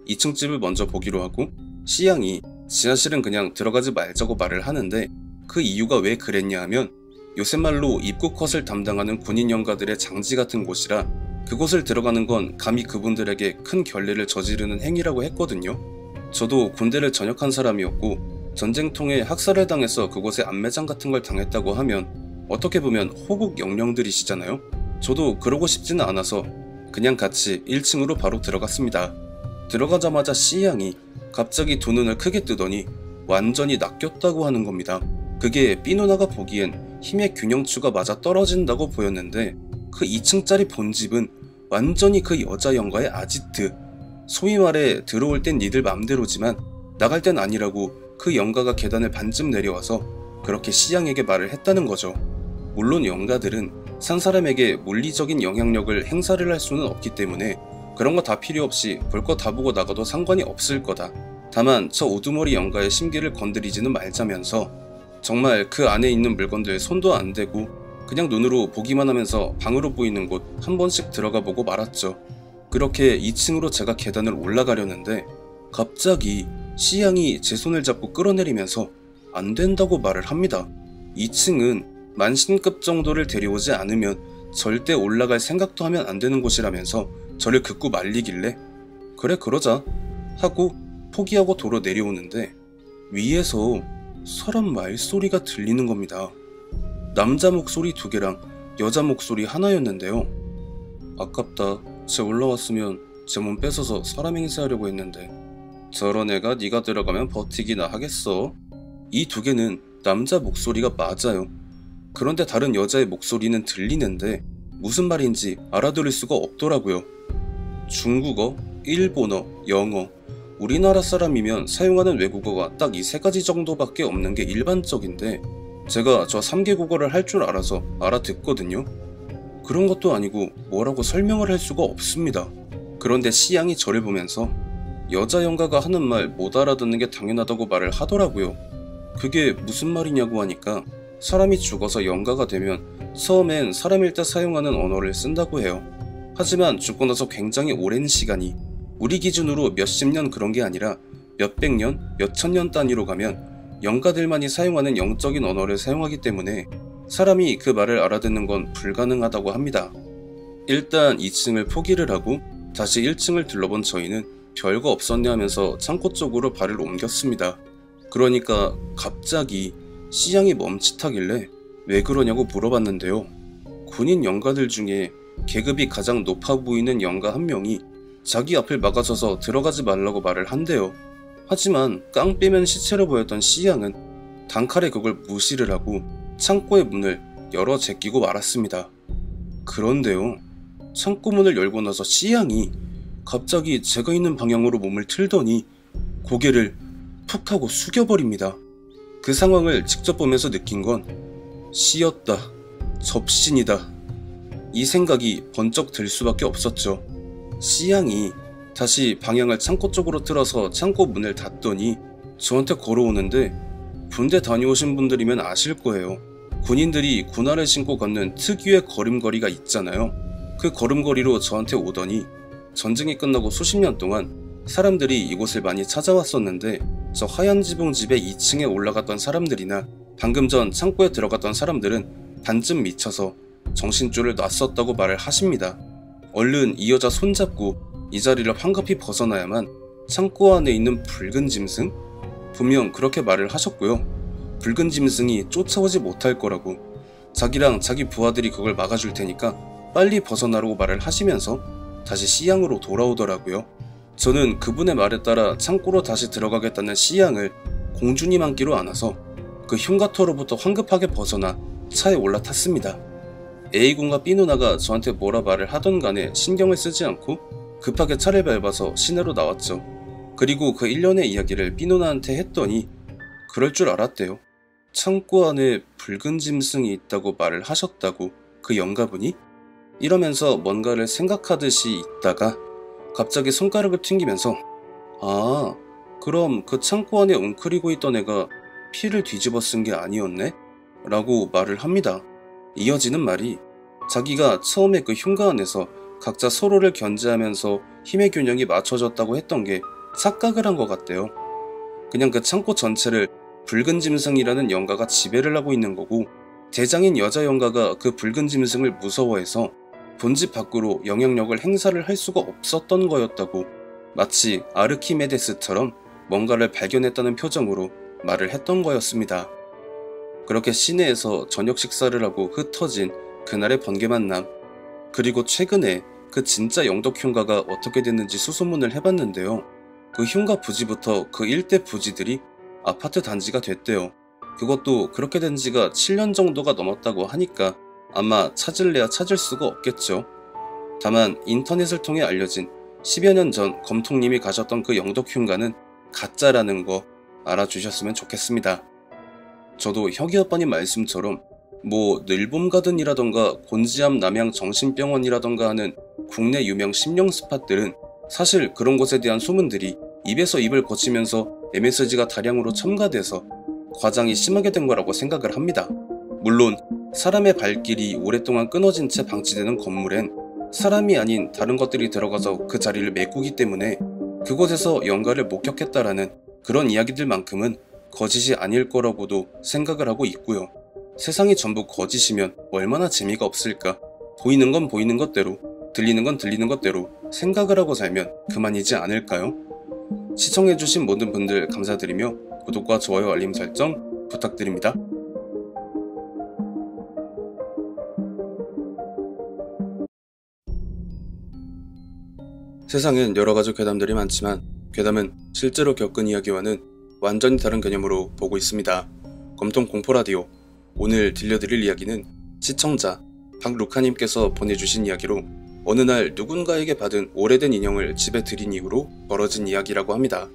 2층 집을 먼저 보기로 하고 C양이 지하실은 그냥 들어가지 말자고 말을 하는데 그 이유가 왜 그랬냐 하면 요새 말로 입구 컷을 담당하는 군인 영가들의 장지 같은 곳이라 그곳을 들어가는 건 감히 그분들에게 큰 결례를 저지르는 행위라고 했거든요. 저도 군대를 전역한 사람이었고 전쟁통에 학살을 당해서 그곳에 안매장 같은 걸 당했다고 하면 어떻게 보면 호국 영령들이시잖아요. 저도 그러고 싶지는 않아서 그냥 같이 1층으로 바로 들어갔습니다. 들어가자마자 C양이 갑자기 두 눈을 크게 뜨더니 완전히 낚였다고 하는 겁니다. 그게 B 누나가 보기엔 힘의 균형추가 맞아 떨어진다고 보였는데 그 2층짜리 본집은 완전히 그 여자 영가의 아지트, 소위 말해 들어올 땐 니들 맘대로지만 나갈 땐 아니라고 그 영가가 계단을 반쯤 내려와서 그렇게 C양에게 말을 했다는 거죠. 물론 영가들은 산 사람에게 물리적인 영향력을 행사를 할 수는 없기 때문에 그런 거 다 필요 없이 볼 거 다 보고 나가도 상관이 없을 거다. 다만 저 우두머리 영가의 심기를 건드리지는 말자면서 정말 그 안에 있는 물건들 손도 안 대고 그냥 눈으로 보기만 하면서 방으로 보이는 곳 한 번씩 들어가 보고 말았죠. 그렇게 2층으로 제가 계단을 올라가려는데 갑자기 C양이 제 손을 잡고 끌어내리면서 안 된다고 말을 합니다. 2층은 만신급 정도를 데려오지 않으면 절대 올라갈 생각도 하면 안 되는 곳이라면서 저를 극구 말리길래 그래 그러자 하고 포기하고 도로 내려오는데 위에서 사람 말소리가 들리는 겁니다. 남자 목소리 2개랑 여자 목소리 하나였는데요. 아깝다. 쟤 올라왔으면 제 몸 뺏어서 사람 행세하려고 했는데 저런 애가 네가 들어가면 버티기나 하겠어. 이 2개는 남자 목소리가 맞아요. 그런데 다른 여자의 목소리는 들리는데 무슨 말인지 알아들을 수가 없더라고요. 중국어, 일본어, 영어, 우리나라 사람이면 사용하는 외국어가 딱 이 3가지 정도밖에 없는 게 일반적인데 제가 저 3개 국어를 할 줄 알아서 알아듣거든요. 그런 것도 아니고 뭐라고 설명을 할 수가 없습니다. 그런데 시양이 저를 보면서 여자 영가가 하는 말 못 알아듣는 게 당연하다고 말을 하더라고요. 그게 무슨 말이냐고 하니까 사람이 죽어서 영가가 되면 처음엔 사람일 때 사용하는 언어를 쓴다고 해요. 하지만 죽고 나서 굉장히 오랜 시간이 우리 기준으로 몇십 년 그런 게 아니라 몇백 년, 몇천 년 단위로 가면 영가들만이 사용하는 영적인 언어를 사용하기 때문에 사람이 그 말을 알아듣는 건 불가능하다고 합니다. 일단 2층을 포기를 하고 다시 1층을 둘러본 저희는 별거 없었네 하면서 창고 쪽으로 발을 옮겼습니다. 그러니까 갑자기 시양이 멈칫하길래 왜 그러냐고 물어봤는데요. 군인 영가들 중에 계급이 가장 높아 보이는 영가 한 명이 자기 앞을 막아서서 들어가지 말라고 말을 한대요. 하지만 깡빼면 시체로 보였던 시양은 단칼에 그걸 무시를 하고 창고의 문을 열어 제끼고 말았습니다. 그런데요, 창고 문을 열고 나서 시양이 갑자기 제가 있는 방향으로 몸을 틀더니 고개를 푹 하고 숙여버립니다. 그 상황을 직접 보면서 느낀 건 씨였다, 접신이다, 이 생각이 번쩍 들 수밖에 없었죠. 시양이 다시 방향을 창고 쪽으로 틀어서 창고 문을 닫더니 저한테 걸어오는데 군대 다녀오신 분들이면 아실 거예요. 군인들이 군화를 신고 걷는 특유의 걸음걸이가 있잖아요. 그 걸음걸이로 저한테 오더니 전쟁이 끝나고 수십 년 동안 사람들이 이곳을 많이 찾아왔었는데 저 하얀 지붕 집에 2층에 올라갔던 사람들이나 방금 전 창고에 들어갔던 사람들은 반쯤 미쳐서 정신줄을 놨었다고 말을 하십니다. 얼른 이 여자 손잡고 이 자리를 황급히 벗어나야만 창고 안에 있는 붉은 짐승? 분명 그렇게 말을 하셨고요. 붉은 짐승이 쫓아오지 못할 거라고, 자기랑 자기 부하들이 그걸 막아줄 테니까 빨리 벗어나라고 말을 하시면서 다시 시양으로 돌아오더라고요. 저는 그분의 말에 따라 창고로 다시 들어가겠다는 시양을 공주님 안기로 안아서 그 흉가터로부터 황급하게 벗어나 차에 올라탔습니다. A군과 B 누나가 저한테 뭐라 말을 하던 간에 신경을 쓰지 않고 급하게 차를 밟아서 시내로 나왔죠. 그리고 그 일련의 이야기를 B 누나한테 했더니 그럴 줄 알았대요. 창고 안에 붉은 짐승이 있다고 말을 하셨다고, 그 영가분이? 이러면서 뭔가를 생각하듯이 있다가 갑자기 손가락을 튕기면서 아, 그럼 그 창고 안에 웅크리고 있던 애가 피를 뒤집어 쓴 게 아니었네? 라고 말을 합니다. 이어지는 말이 자기가 처음에 그 흉가 안에서 각자 서로를 견제하면서 힘의 균형이 맞춰졌다고 했던 게 착각을 한 것 같대요. 그냥 그 창고 전체를 붉은 짐승이라는 영가가 지배를 하고 있는 거고, 대장인 여자 영가가 그 붉은 짐승을 무서워해서 본집 밖으로 영향력을 행사를 할 수가 없었던 거였다고, 마치 아르키메데스처럼 뭔가를 발견했다는 표정으로 말을 했던 거였습니다. 그렇게 시내에서 저녁 식사를 하고 흩어진 그날의 번개 만남, 그리고 최근에 그 진짜 영덕 흉가가 어떻게 됐는지 수소문을 해봤는데요. 그 흉가 부지부터 그 일대 부지들이 아파트 단지가 됐대요. 그것도 그렇게 된 지가 7년 정도가 넘었다고 하니까 아마 찾을래야 찾을 수가 없겠죠. 다만 인터넷을 통해 알려진 10여 년 전 검통님이 가셨던 그 영덕 흉가는 가짜라는 거 알아주셨으면 좋겠습니다. 저도 혁이 아빠님 말씀처럼 뭐 늘봄가든이라던가 곤지암 남양 정신병원이라던가 하는 국내 유명 심령 스팟들은 사실 그런 곳에 대한 소문들이 입에서 입을 거치면서 MSG가 다량으로 첨가돼서 과장이 심하게 된 거라고 생각을 합니다. 물론 사람의 발길이 오랫동안 끊어진 채 방치되는 건물엔 사람이 아닌 다른 것들이 들어가서 그 자리를 메꾸기 때문에 그곳에서 영가를 목격했다라는 그런 이야기들만큼은 거짓이 아닐 거라고도 생각을 하고 있고요. 세상이 전부 거짓이면 얼마나 재미가 없을까. 보이는 건 보이는 것대로, 들리는 건 들리는 것대로 생각을 하고 살면 그만이지 않을까요? 시청해주신 모든 분들 감사드리며 구독과 좋아요 알림 설정 부탁드립니다. 세상엔 여러가지 괴담들이 많지만 괴담은 실제로 겪은 이야기와는 완전히 다른 개념으로 보고 있습니다. 검통 공포라디오, 오늘 들려드릴 이야기는 시청자 박루카님께서 보내주신 이야기로 어느 날 누군가에게 받은 오래된 인형을 집에 들인 이후로 벌어진 이야기라고 합니다.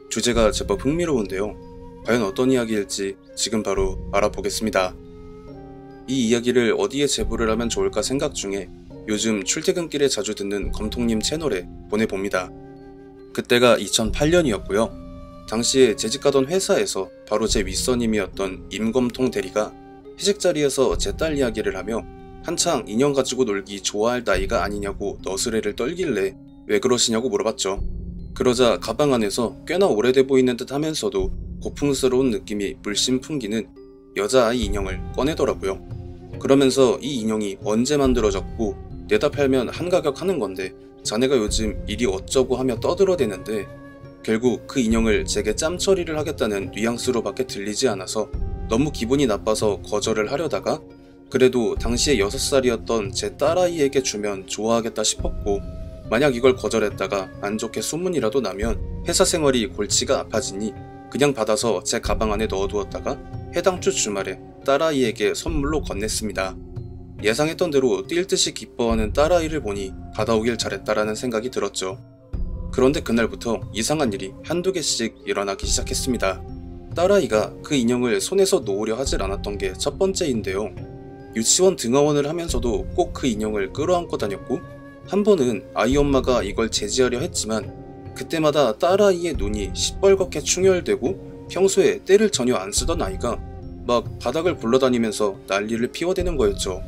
주제가 제법 흥미로운데요. 과연 어떤 이야기일지 지금 바로 알아보겠습니다. 이 이야기를 어디에 제보를 하면 좋을까 생각 중에 요즘 출퇴근길에 자주 듣는 검통님 채널에 보내봅니다. 그때가 2008년이었고요. 당시에 재직하던 회사에서 바로 제 윗선임이었던 임검통 대리가 회식 자리에서 제 딸 이야기를 하며 한창 인형 가지고 놀기 좋아할 나이가 아니냐고 너스레를 떨길래 왜 그러시냐고 물어봤죠. 그러자 가방 안에서 꽤나 오래돼 보이는 듯 하면서도 고풍스러운 느낌이 물씬 풍기는 여자아이 인형을 꺼내더라고요. 그러면서 이 인형이 언제 만들어졌고 내다 팔면 한 가격 하는 건데 자네가 요즘 일이 어쩌고 하며 떠들어대는데 결국 그 인형을 제게 짬처리를 하겠다는 뉘앙스로밖에 들리지 않아서 너무 기분이 나빠서 거절을 하려다가 그래도 당시에 6살이었던 제 딸아이에게 주면 좋아하겠다 싶었고 만약 이걸 거절했다가 안 좋게 소문이라도 나면 회사 생활이 골치가 아파지니 그냥 받아서 제 가방 안에 넣어두었다가 해당 주 주말에 딸아이에게 선물로 건넸습니다. 예상했던 대로 뛸 듯이 기뻐하는 딸아이를 보니 받아오길 잘했다라는 생각이 들었죠. 그런데 그날부터 이상한 일이 한두 개씩 일어나기 시작했습니다. 딸아이가 그 인형을 손에서 놓으려 하질 않았던 게 첫 번째인데요. 유치원 등하원을 하면서도 꼭 그 인형을 끌어안고 다녔고 한 번은 아이 엄마가 이걸 제지하려 했지만 그때마다 딸아이의 눈이 시뻘겋게 충혈되고 평소에 떼를 전혀 안 쓰던 아이가 막 바닥을 굴러다니면서 난리를 피워대는 거였죠.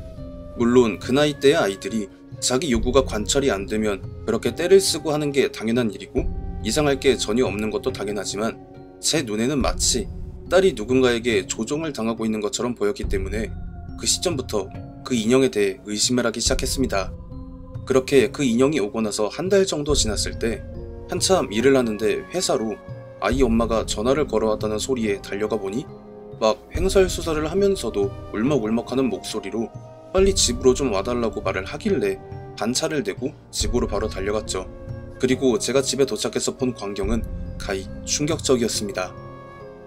물론 그 나이 때의 아이들이 자기 요구가 관철이 안 되면 그렇게 떼를 쓰고 하는 게 당연한 일이고 이상할 게 전혀 없는 것도 당연하지만 제 눈에는 마치 딸이 누군가에게 조종을 당하고 있는 것처럼 보였기 때문에 그 시점부터 그 인형에 대해 의심을 하기 시작했습니다. 그렇게 그 인형이 오고 나서 한 달 정도 지났을 때 한참 일을 하는데 회사로 아이 엄마가 전화를 걸어왔다는 소리에 달려가 보니 막 횡설수설을 하면서도 울먹울먹하는 목소리로 빨리 집으로 좀 와달라고 말을 하길래 반차를 대고 집으로 바로 달려갔죠. 그리고 제가 집에 도착해서 본 광경은 가히 충격적이었습니다.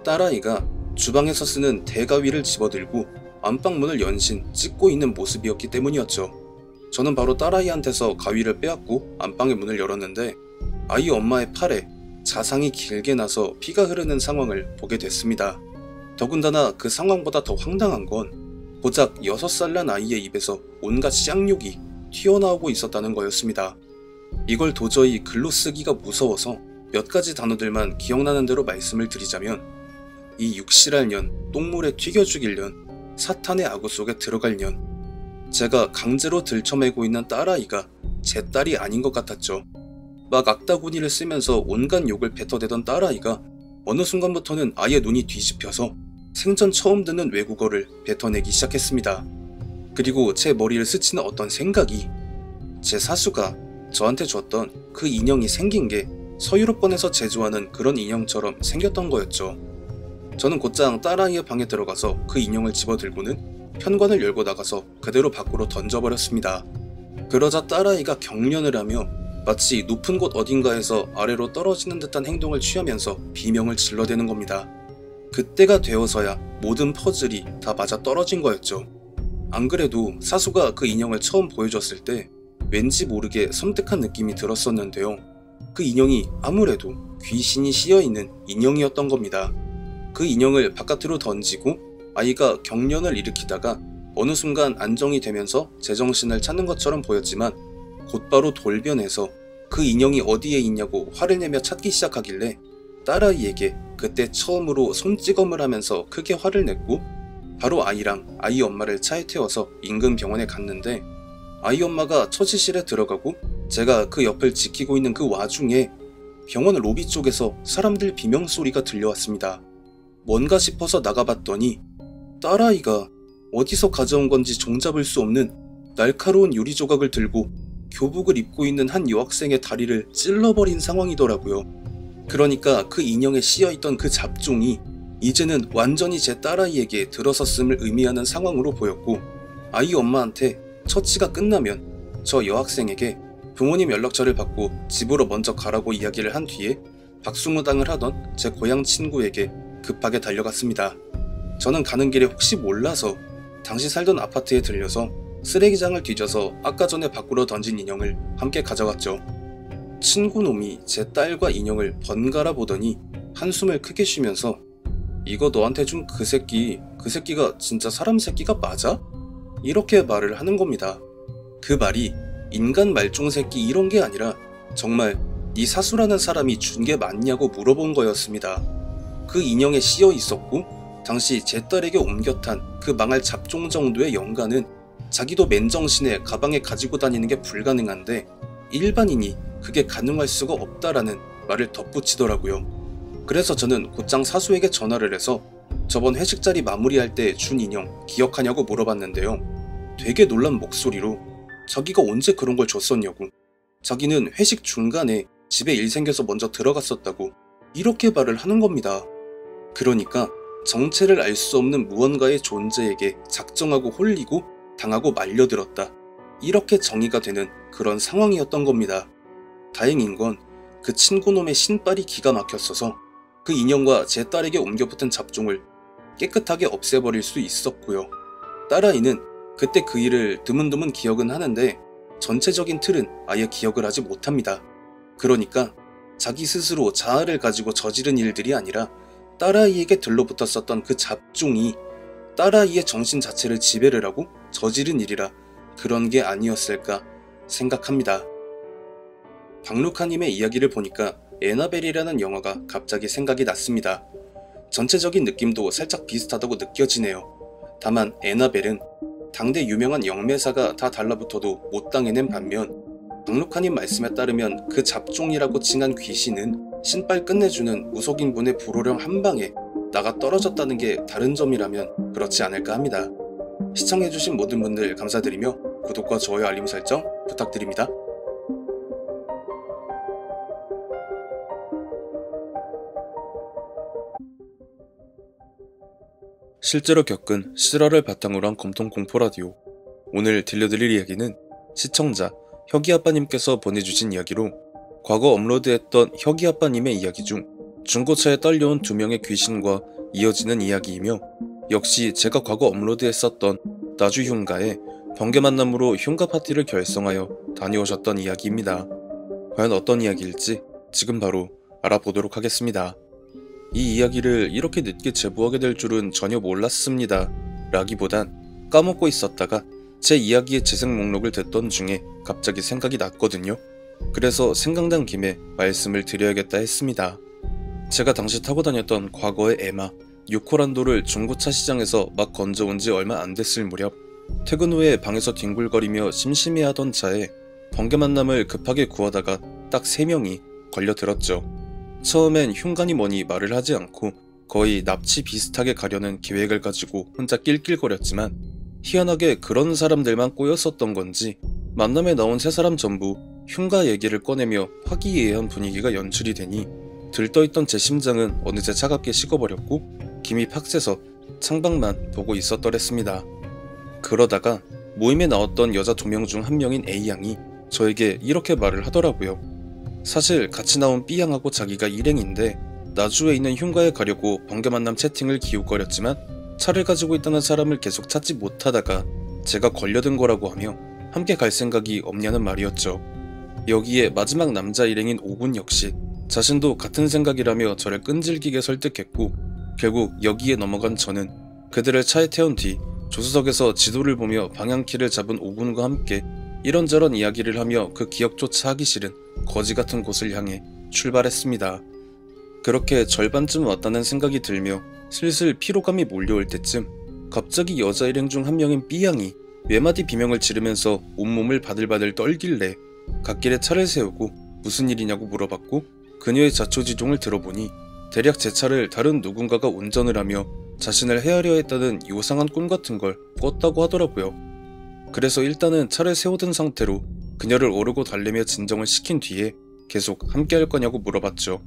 딸아이가 주방에서 쓰는 대가위를 집어들고 안방문을 연신 찢고 있는 모습이었기 때문이었죠. 저는 바로 딸아이한테서 가위를 빼앗고 안방의 문을 열었는데 아이 엄마의 팔에 자상이 길게 나서 피가 흐르는 상황을 보게 됐습니다. 더군다나 그 상황보다 더 황당한 건 고작 6살 난 아이의 입에서 온갖 쌍욕이 튀어나오고 있었다는 거였습니다. 이걸 도저히 글로 쓰기가 무서워서 몇 가지 단어들만 기억나는 대로 말씀을 드리자면 이 육실할 년, 똥물에 튀겨 죽일 년, 사탄의 악우 속에 들어갈 년. 제가 강제로 들쳐매고 있는 딸아이가 제 딸이 아닌 것 같았죠. 막 악다구니를 쓰면서 온갖 욕을 뱉어대던 딸아이가 어느 순간부터는 아예 눈이 뒤집혀서 생전 처음 듣는 외국어를 뱉어내기 시작했습니다. 그리고 제 머리를 스치는 어떤 생각이 제 사수가 저한테 줬던 그 인형이 생긴 게 서유럽권에서 제조하는 그런 인형처럼 생겼던 거였죠. 저는 곧장 딸아이의 방에 들어가서 그 인형을 집어들고는 현관을 열고 나가서 그대로 밖으로 던져버렸습니다. 그러자 딸아이가 경련을 하며 마치 높은 곳 어딘가에서 아래로 떨어지는 듯한 행동을 취하면서 비명을 질러대는 겁니다. 그때가 되어서야 모든 퍼즐이 다 맞아 떨어진 거였죠. 안 그래도 사수가 그 인형을 처음 보여줬을 때 왠지 모르게 섬뜩한 느낌이 들었었는데요. 그 인형이 아무래도 귀신이 씌어있는 인형이었던 겁니다. 그 인형을 바깥으로 던지고 아이가 경련을 일으키다가 어느 순간 안정이 되면서 제정신을 찾는 것처럼 보였지만 곧바로 돌변해서 그 인형이 어디에 있냐고 화를 내며 찾기 시작하길래 딸아이에게 그때 처음으로 손찌검을 하면서 크게 화를 냈고 바로 아이랑 아이 엄마를 차에 태워서 인근 병원에 갔는데 아이 엄마가 처치실에 들어가고 제가 그 옆을 지키고 있는 그 와중에 병원 로비 쪽에서 사람들 비명소리가 들려왔습니다. 뭔가 싶어서 나가봤더니 딸아이가 어디서 가져온 건지 종잡을 수 없는 날카로운 유리 조각을 들고 교복을 입고 있는 한 여학생의 다리를 찔러버린 상황이더라고요. 그러니까 그 인형에 씌어있던 그 잡종이 이제는 완전히 제 딸아이에게 들어섰음을 의미하는 상황으로 보였고, 아이 엄마한테 처치가 끝나면 저 여학생에게 부모님 연락처를 받고 집으로 먼저 가라고 이야기를 한 뒤에 박수무당을 하던 제 고향 친구에게 급하게 달려갔습니다. 저는 가는 길에 혹시 몰라서 당시 살던 아파트에 들려서 쓰레기장을 뒤져서 아까 전에 밖으로 던진 인형을 함께 가져갔죠. 친구놈이 제 딸과 인형을 번갈아 보더니 한숨을 크게 쉬면서 이거 너한테 준 그 새끼가 진짜 사람 새끼가 맞아? 이렇게 말을 하는 겁니다. 그 말이 인간 말종 새끼 이런 게 아니라 정말 네 사수라는 사람이 준 게 맞냐고 물어본 거였습니다. 그 인형에 씌어 있었고 당시 제 딸에게 옮겨탄 그 망할 잡종 정도의 연관은 자기도 맨정신에 가방에 가지고 다니는 게 불가능한데 일반인이 그게 가능할 수가 없다라는 말을 덧붙이더라고요. 그래서 저는 곧장 사수에게 전화를 해서 저번 회식 자리 마무리할 때 준 인형 기억하냐고 물어봤는데요. 되게 놀란 목소리로 자기가 언제 그런 걸 줬었냐고, 자기는 회식 중간에 집에 일 생겨서 먼저 들어갔었다고 이렇게 말을 하는 겁니다. 그러니까 정체를 알 수 없는 무언가의 존재에게 작정하고 홀리고 당하고 말려들었다, 이렇게 정의가 되는 그런 상황이었던 겁니다. 다행인 건 그 친구놈의 신발이 기가 막혔어서 그 인형과 제 딸에게 옮겨붙은 잡종을 깨끗하게 없애버릴 수 있었고요. 딸아이는 그때 그 일을 드문드문 기억은 하는데 전체적인 틀은 아예 기억을 하지 못합니다. 그러니까 자기 스스로 자아를 가지고 저지른 일들이 아니라 딸아이에게 들러붙었었던 그 잡종이 딸아이의 정신 자체를 지배를 하고 저지른 일이라 그런 게 아니었을까 생각합니다. 박루카님의 이야기를 보니까 에나벨이라는 영화가 갑자기 생각이 났습니다. 전체적인 느낌도 살짝 비슷하다고 느껴지네요. 다만 에나벨은 당대 유명한 영매사가 다 달라붙어도 못 당해낸 반면 박루카님 말씀에 따르면 그 잡종이라고 칭한 귀신은 신발 끝내주는 무속인분의 불호령 한 방에 나가 떨어졌다는 게 다른 점이라면 그렇지 않을까 합니다. 시청해주신 모든 분들 감사드리며 구독과 좋아요 알림 설정 부탁드립니다. 실제로 겪은 실화를 바탕으로 한 검통공포라디오. 오늘 들려드릴 이야기는 시청자 혁이아빠님께서 보내주신 이야기로 과거 업로드했던 혁이아빠님의 이야기 중 중고차에 딸려온 2명의 귀신과 이어지는 이야기이며, 역시 제가 과거 업로드했었던 나주 흉가의 번개 만남으로 흉가 파티를 결성하여 다녀오셨던 이야기입니다. 과연 어떤 이야기일지 지금 바로 알아보도록 하겠습니다. 이 이야기를 이렇게 늦게 제보하게 될 줄은 전혀 몰랐습니다 라기보단 까먹고 있었다가 제 이야기의 재생 목록을 듣던 중에 갑자기 생각이 났거든요. 그래서 생각난 김에 말씀을 드려야겠다 했습니다. 제가 당시 타고 다녔던 과거의 에마 6호란도를 중고차 시장에서 막 건져온 지 얼마 안 됐을 무렵, 퇴근 후에 방에서 뒹굴거리며 심심해하던 차에 번개 만남을 급하게 구하다가 딱 3명이 걸려들었죠. 처음엔 흉간이 뭐니 말을 하지 않고 거의 납치 비슷하게 가려는 계획을 가지고 혼자 낄낄거렸지만 희한하게 그런 사람들만 꼬였었던 건지 만남에 나온 3사람 전부 흉가 얘기를 꺼내며 화기애애한 분위기가 연출이 되니 들떠있던 제 심장은 어느새 차갑게 식어버렸고 김이 팍 새서 창밖만 보고 있었더랬습니다. 그러다가 모임에 나왔던 여자 2명 중 1명인 A양이 저에게 이렇게 말을 하더라고요. 사실 같이 나온 B양하고 자기가 일행인데 나주에 있는 흉가에 가려고 번개 만남 채팅을 기웃거렸지만 차를 가지고 있다는 사람을 계속 찾지 못하다가 제가 걸려든 거라고 하며 함께 갈 생각이 없냐는 말이었죠. 여기에 마지막 남자 일행인 오군 역시 자신도 같은 생각이라며 저를 끈질기게 설득했고, 결국 여기에 넘어간 저는 그들을 차에 태운 뒤 조수석에서 지도를 보며 방향키를 잡은 오군과 함께 이런저런 이야기를 하며 그 기억조차 하기 싫은 거지 같은 곳을 향해 출발했습니다. 그렇게 절반쯤 왔다는 생각이 들며 슬슬 피로감이 몰려올 때쯤 갑자기 여자 일행 중 1명인 B양이 외마디 비명을 지르면서 온몸을 바들바들 떨길래 갓길에 차를 세우고 무슨 일이냐고 물어봤고 그녀의 자초지종을 들어보니 대략 제 차를 다른 누군가가 운전을 하며 자신을 헤아려 했다는 요상한 꿈 같은 걸 꿨다고 하더라고요. 그래서 일단은 차를 세워둔 상태로 그녀를 오르고 달래며 진정을 시킨 뒤에 계속 함께 할 거냐고 물어봤죠.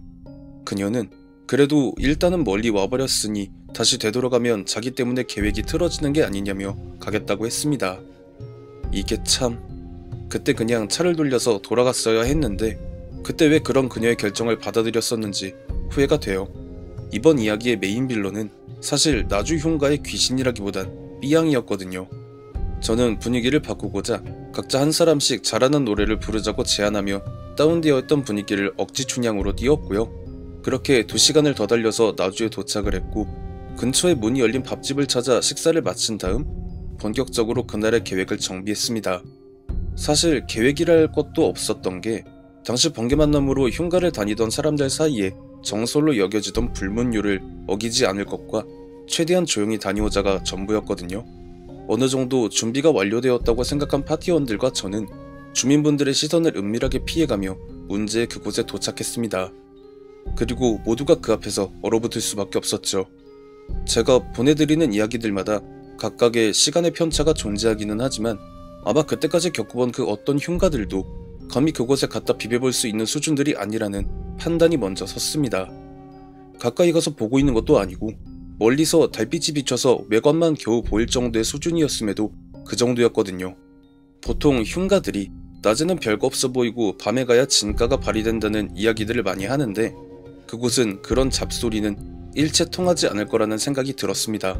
그녀는 그래도 일단은 멀리 와버렸으니 다시 되돌아가면 자기 때문에 계획이 틀어지는 게 아니냐며 가겠다고 했습니다. 이게 참... 그때 그냥 차를 돌려서 돌아갔어야 했는데 그때 왜 그런 그녀의 결정을 받아들였었는지 후회가 돼요. 이번 이야기의 메인 빌런은 사실 나주 흉가의 귀신이라기보단 삐양이었거든요. 저는 분위기를 바꾸고자 각자 한 사람씩 잘하는 노래를 부르자고 제안하며 다운되어 있던 분위기를 억지 춘향으로 띄웠고요. 그렇게 2시간을 더 달려서 나주에 도착을 했고 근처에 문이 열린 밥집을 찾아 식사를 마친 다음 본격적으로 그날의 계획을 정비했습니다. 사실 계획이랄 것도 없었던 게 당시 번개만남으로 흉가를 다니던 사람들 사이에 정설로 여겨지던 불문율을 어기지 않을 것과 최대한 조용히 다녀오자가 전부였거든요. 어느 정도 준비가 완료되었다고 생각한 파티원들과 저는 주민분들의 시선을 은밀하게 피해가며 문제의 그곳에 도착했습니다. 그리고 모두가 그 앞에서 얼어붙을 수밖에 없었죠. 제가 보내드리는 이야기들마다 각각의 시간의 편차가 존재하기는 하지만 아마 그때까지 겪어본 그 어떤 흉가들도 감히 그곳에 갖다 비벼볼 수 있는 수준들이 아니라는 판단이 먼저 섰습니다. 가까이 가서 보고 있는 것도 아니고 멀리서 달빛이 비춰서 외관만 겨우 보일 정도의 수준이었음에도 그 정도였거든요. 보통 흉가들이 낮에는 별거 없어 보이고 밤에 가야 진가가 발휘된다는 이야기들을 많이 하는데 그곳은 그런 잡소리는 일체 통하지 않을 거라는 생각이 들었습니다.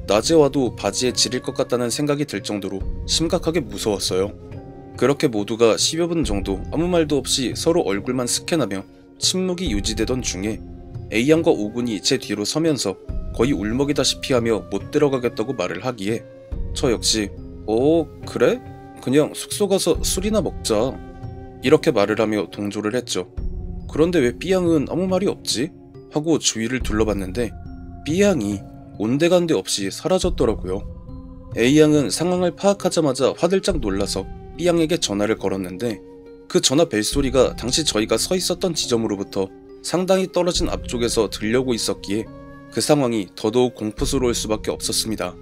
낮에 와도 바지에 지릴 것 같다는 생각이 들 정도로 심각하게 무서웠어요. 그렇게 모두가 10여 분 정도 아무 말도 없이 서로 얼굴만 스캔하며 침묵이 유지되던 중에 A양과 오군이 제 뒤로 서면서 거의 울먹이다시피 하며 못 들어가겠다고 말을 하기에 저 역시 그래? 그냥 숙소 가서 술이나 먹자 이렇게 말을 하며 동조를 했죠. 그런데 왜 B양은 아무 말이 없지? 하고 주위를 둘러봤는데 B양이 온데간데 없이 사라졌더라고요. A양은 상황을 파악하자마자 화들짝 놀라서 B양에게 전화를 걸었는데 그 전화 벨소리가 당시 저희가 서 있었던 지점으로부터 상당히 떨어진 앞쪽에서 들려오고 있었기에 그 상황이 더더욱 공포스러울 수밖에 없었습니다.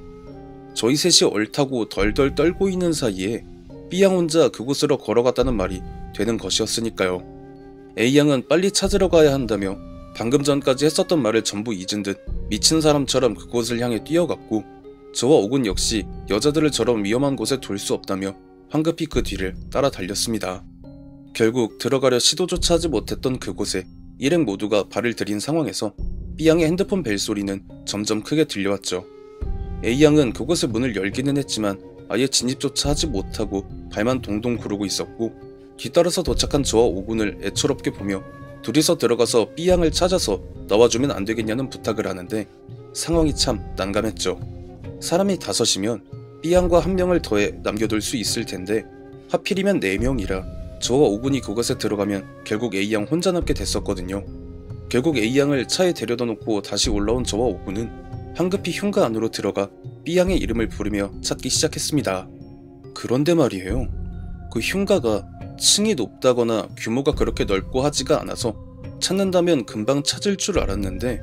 저희 셋이 얼타고 덜덜 떨고 있는 사이에 B양 혼자 그곳으로 걸어갔다는 말이 되는 것이었으니까요. A양은 빨리 찾으러 가야 한다며 방금 전까지 했었던 말을 전부 잊은 듯 미친 사람처럼 그곳을 향해 뛰어갔고 저와 오군 역시 여자들을 저런 위험한 곳에 둘 수 없다며 황급히 그 뒤를 따라 달렸습니다. 결국 들어가려 시도조차 하지 못했던 그곳에 일행 모두가 발을 들인 상황에서 B양의 핸드폰 벨소리는 점점 크게 들려왔죠. A양은 그곳의 문을 열기는 했지만 아예 진입조차 하지 못하고 발만 동동 구르고 있었고 뒤따라서 도착한 저와 오군을 애처롭게 보며 둘이서 들어가서 B양을 찾아서 나와주면 안 되겠냐는 부탁을 하는데 상황이 참 난감했죠. 사람이 5이면 B양과 1명을 더해 남겨둘 수 있을 텐데 하필이면 4명이라 저와 오군이 그곳에 들어가면 결국 A양 혼자 남게 됐었거든요. 결국 A양을 차에 데려다 놓고 다시 올라온 저와 오군은 황급히 흉가 안으로 들어가 B양의 이름을 부르며 찾기 시작했습니다. 그런데 말이에요. 그 흉가가 층이 높다거나 규모가 그렇게 넓고 하지가 않아서 찾는다면 금방 찾을 줄 알았는데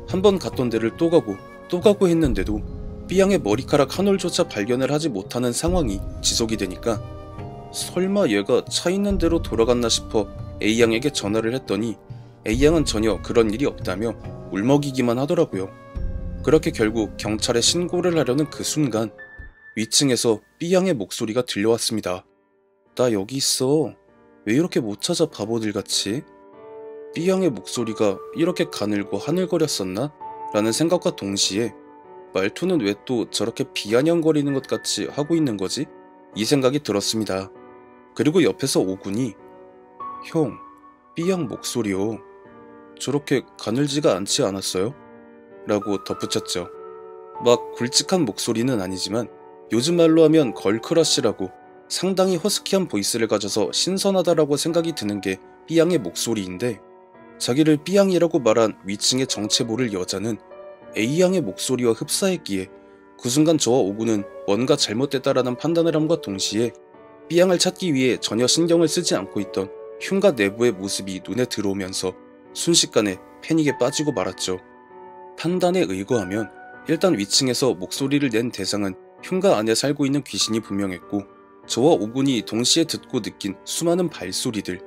한번 갔던 데를 또 가고 했는데도 B양의 머리카락 한 올조차 발견을 하지 못하는 상황이 지속이 되니까 설마 얘가 차 있는 데로 돌아갔나 싶어 A양에게 전화를 했더니 A양은 전혀 그런 일이 없다며 울먹이기만 하더라고요. 그렇게 결국 경찰에 신고를 하려는 그 순간 위층에서 B양의 목소리가 들려왔습니다. 나 여기 있어. 왜 이렇게 못 찾아 바보들같이? B양의 목소리가 이렇게 가늘고 하늘거렸었나? 라는 생각과 동시에 말투는 왜 또 저렇게 비아냥거리는 것 같이 하고 있는 거지? 이 생각이 들었습니다. 그리고 옆에서 오군이 형, B양 목소리요. 저렇게 가늘지가 않지 않았어요? 라고 덧붙였죠. 막 굵직한 목소리는 아니지만 요즘 말로 하면 걸크러쉬라고 상당히 허스키한 보이스를 가져서 신선하다라고 생각이 드는 게 B양의 목소리인데 자기를 B양이라고 말한 위층의 정체 모를 여자는 A양의 목소리와 흡사했기에 그 순간 저와 오군은 뭔가 잘못됐다라는 판단을 함과 동시에 B양을 찾기 위해 전혀 신경을 쓰지 않고 있던 흉가 내부의 모습이 눈에 들어오면서 순식간에 패닉에 빠지고 말았죠. 판단에 의거하면 일단 위층에서 목소리를 낸 대상은 흉가 안에 살고 있는 귀신이 분명했고, 저와 오군이 동시에 듣고 느낀 수많은 발소리들,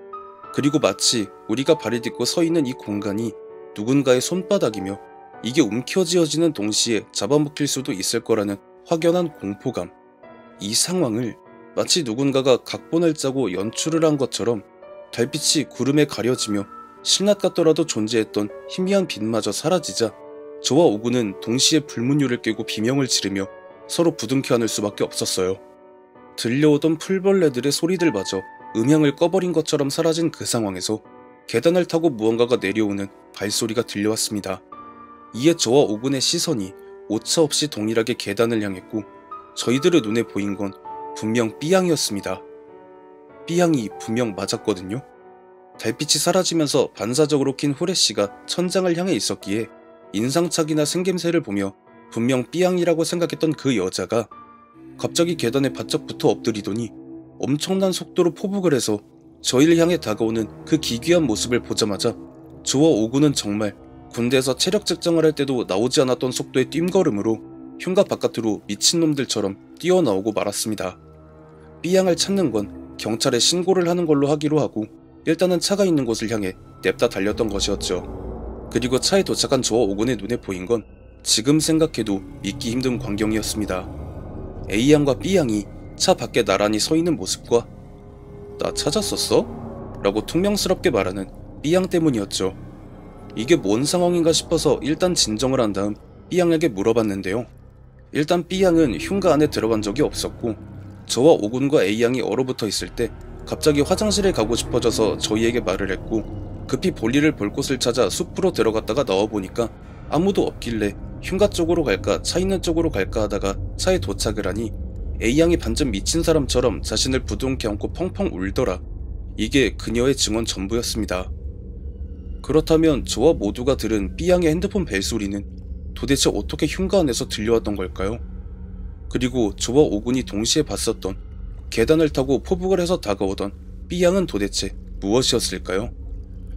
그리고 마치 우리가 발을 딛고 서 있는 이 공간이 누군가의 손바닥이며 이게 움켜쥐어지는 동시에 잡아먹힐 수도 있을 거라는 확연한 공포감. 이 상황을 마치 누군가가 각본을 짜고 연출을 한 것처럼 달빛이 구름에 가려지며 신낮 같더라도 존재했던 희미한 빛마저 사라지자 저와 오군은 동시에 불문율을 깨고 비명을 지르며 서로 부둥켜 안을 수밖에 없었어요. 들려오던 풀벌레들의 소리들마저 음향을 꺼버린 것처럼 사라진 그 상황에서 계단을 타고 무언가가 내려오는 발소리가 들려왔습니다. 이에 저와 오군의 시선이 오차없이 동일하게 계단을 향했고, 저희들의 눈에 보인 건 분명 삐양이었습니다. 삐양이 분명 맞았거든요. 달빛이 사라지면서 반사적으로 킨 후레쉬가 천장을 향해 있었기에 인상착이나 생김새를 보며 분명 삐양이라고 생각했던 그 여자가 갑자기 계단에 바짝 붙어 엎드리더니 엄청난 속도로 포복을 해서 저희를 향해 다가오는 그 기괴한 모습을 보자마자 저와 오군은 정말 군대에서 체력 측정을 할 때도 나오지 않았던 속도의 뜀걸음으로 흉가 바깥으로 미친놈들처럼 뛰어나오고 말았습니다. 삐양을 찾는 건 경찰에 신고를 하는 걸로 하기로 하고 일단은 차가 있는 곳을 향해 냅다 달렸던 것이었죠. 그리고 차에 도착한 저와 오군의 눈에 보인 건 지금 생각해도 믿기 힘든 광경이었습니다. A양과 B양이 차 밖에 나란히 서 있는 모습과 "나 찾았었어?" 라고 퉁명스럽게 말하는 B양 때문이었죠. 이게 뭔 상황인가 싶어서 일단 진정을 한 다음 B양에게 물어봤는데요. 일단 B양은 흉가 안에 들어간 적이 없었고, 저와 오군과 A양이 얼어붙어 있을 때 갑자기 화장실에 가고 싶어져서 저희에게 말을 했고, 급히 볼일을 볼 곳을 찾아 숲으로 들어갔다가 나와보니까 아무도 없길래 흉가 쪽으로 갈까 차 있는 쪽으로 갈까 하다가 차에 도착을 하니 A양이 반쯤 미친 사람처럼 자신을 부둥켜 안고 펑펑 울더라. 이게 그녀의 증언 전부였습니다. 그렇다면 저와 모두가 들은 B양의 핸드폰 벨소리는 도대체 어떻게 흉가 안에서 들려왔던 걸까요? 그리고 저와 오군이 동시에 봤었던 계단을 타고 포복을 해서 다가오던 B양은 도대체 무엇이었을까요?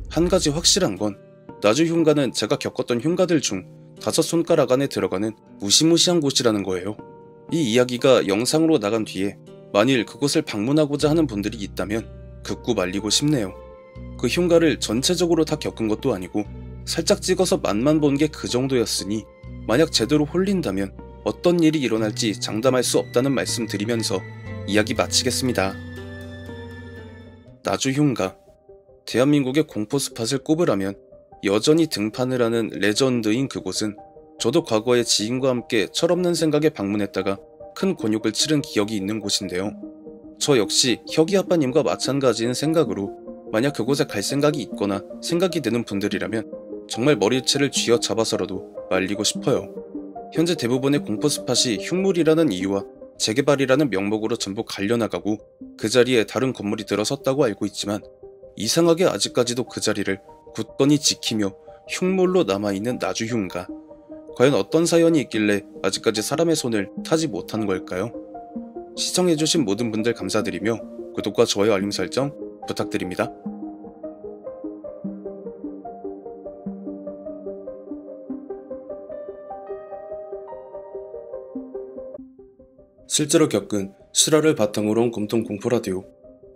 한 가지 확실한 건 나주 흉가는 제가 겪었던 흉가들 중 5손가락 안에 들어가는 무시무시한 곳이라는 거예요. 이 이야기가 영상으로 나간 뒤에 만일 그곳을 방문하고자 하는 분들이 있다면 극구 말리고 싶네요. 그 흉가를 전체적으로 다 겪은 것도 아니고 살짝 찍어서 맛만 본 게 그 정도였으니 만약 제대로 홀린다면 어떤 일이 일어날지 장담할 수 없다는 말씀 드리면서 이야기 마치겠습니다. 나주 흉가. 대한민국의 공포 스팟을 꼽으라면 여전히 등판을 하는 레전드인 그곳은 저도 과거에 지인과 함께 철없는 생각에 방문했다가 큰 곤욕을 치른 기억이 있는 곳인데요. 저 역시 혁이 아빠님과 마찬가지인 생각으로 만약 그곳에 갈 생각이 있거나 생각이 드는 분들이라면 정말 머리채를 쥐어잡아서라도 말리고 싶어요. 현재 대부분의 공포 스팟이 흉물이라는 이유와 재개발이라는 명목으로 전부 갈려나가고 그 자리에 다른 건물이 들어섰다고 알고 있지만 이상하게 아직까지도 그 자리를 굳건히 지키며 흉물로 남아있는 나주 흉가. 과연 어떤 사연이 있길래 아직까지 사람의 손을 타지 못한 걸까요? 시청해주신 모든 분들 감사드리며 구독과 좋아요 알림 설정 부탁드립니다. 실제로 겪은 실화를 바탕으로 한 검통 공포라디오.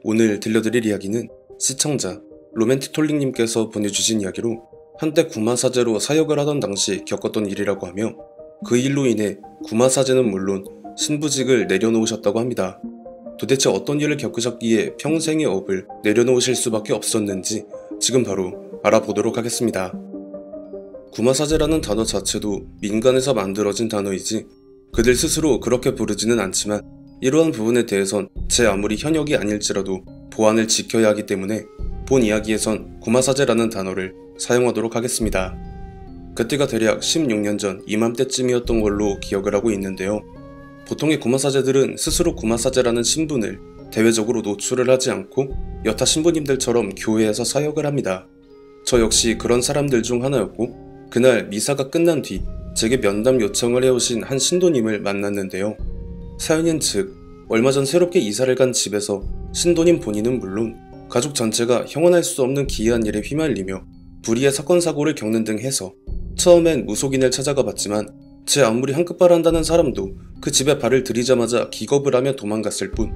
오늘 들려드릴 이야기는 시청자 로맨틱톨링님께서 보내주신 이야기로 한때 구마사제로 사역을 하던 당시 겪었던 일이라고 하며 그 일로 인해 구마사제는 물론 신부직을 내려놓으셨다고 합니다. 도대체 어떤 일을 겪으셨기에 평생의 업을 내려놓으실 수밖에 없었는지 지금 바로 알아보도록 하겠습니다. 구마사제라는 단어 자체도 민간에서 만들어진 단어이지 그들 스스로 그렇게 부르지는 않지만 이러한 부분에 대해선 제 아무리 현역이 아닐지라도 보안을 지켜야 하기 때문에 본 이야기에선 구마사제라는 단어를 사용하도록 하겠습니다. 그때가 대략 16년 전 이맘때쯤이었던 걸로 기억을 하고 있는데요. 보통의 구마사제들은 스스로 구마사제라는 신분을 대외적으로 노출을 하지 않고 여타 신부님들처럼 교회에서 사역을 합니다. 저 역시 그런 사람들 중 하나였고 그날 미사가 끝난 뒤 제게 면담 요청을 해오신 한 신도님을 만났는데요. 사연인 즉 얼마 전 새롭게 이사를 간 집에서 신도님 본인은 물론 가족 전체가 형언할 수 없는 기이한 일에 휘말리며 불의의 사건 사고를 겪는 등 해서 처음엔 무속인을 찾아가 봤지만 제 아무리 한끗발한다는 사람도 그 집에 발을 들이자마자 기겁을 하며 도망갔을 뿐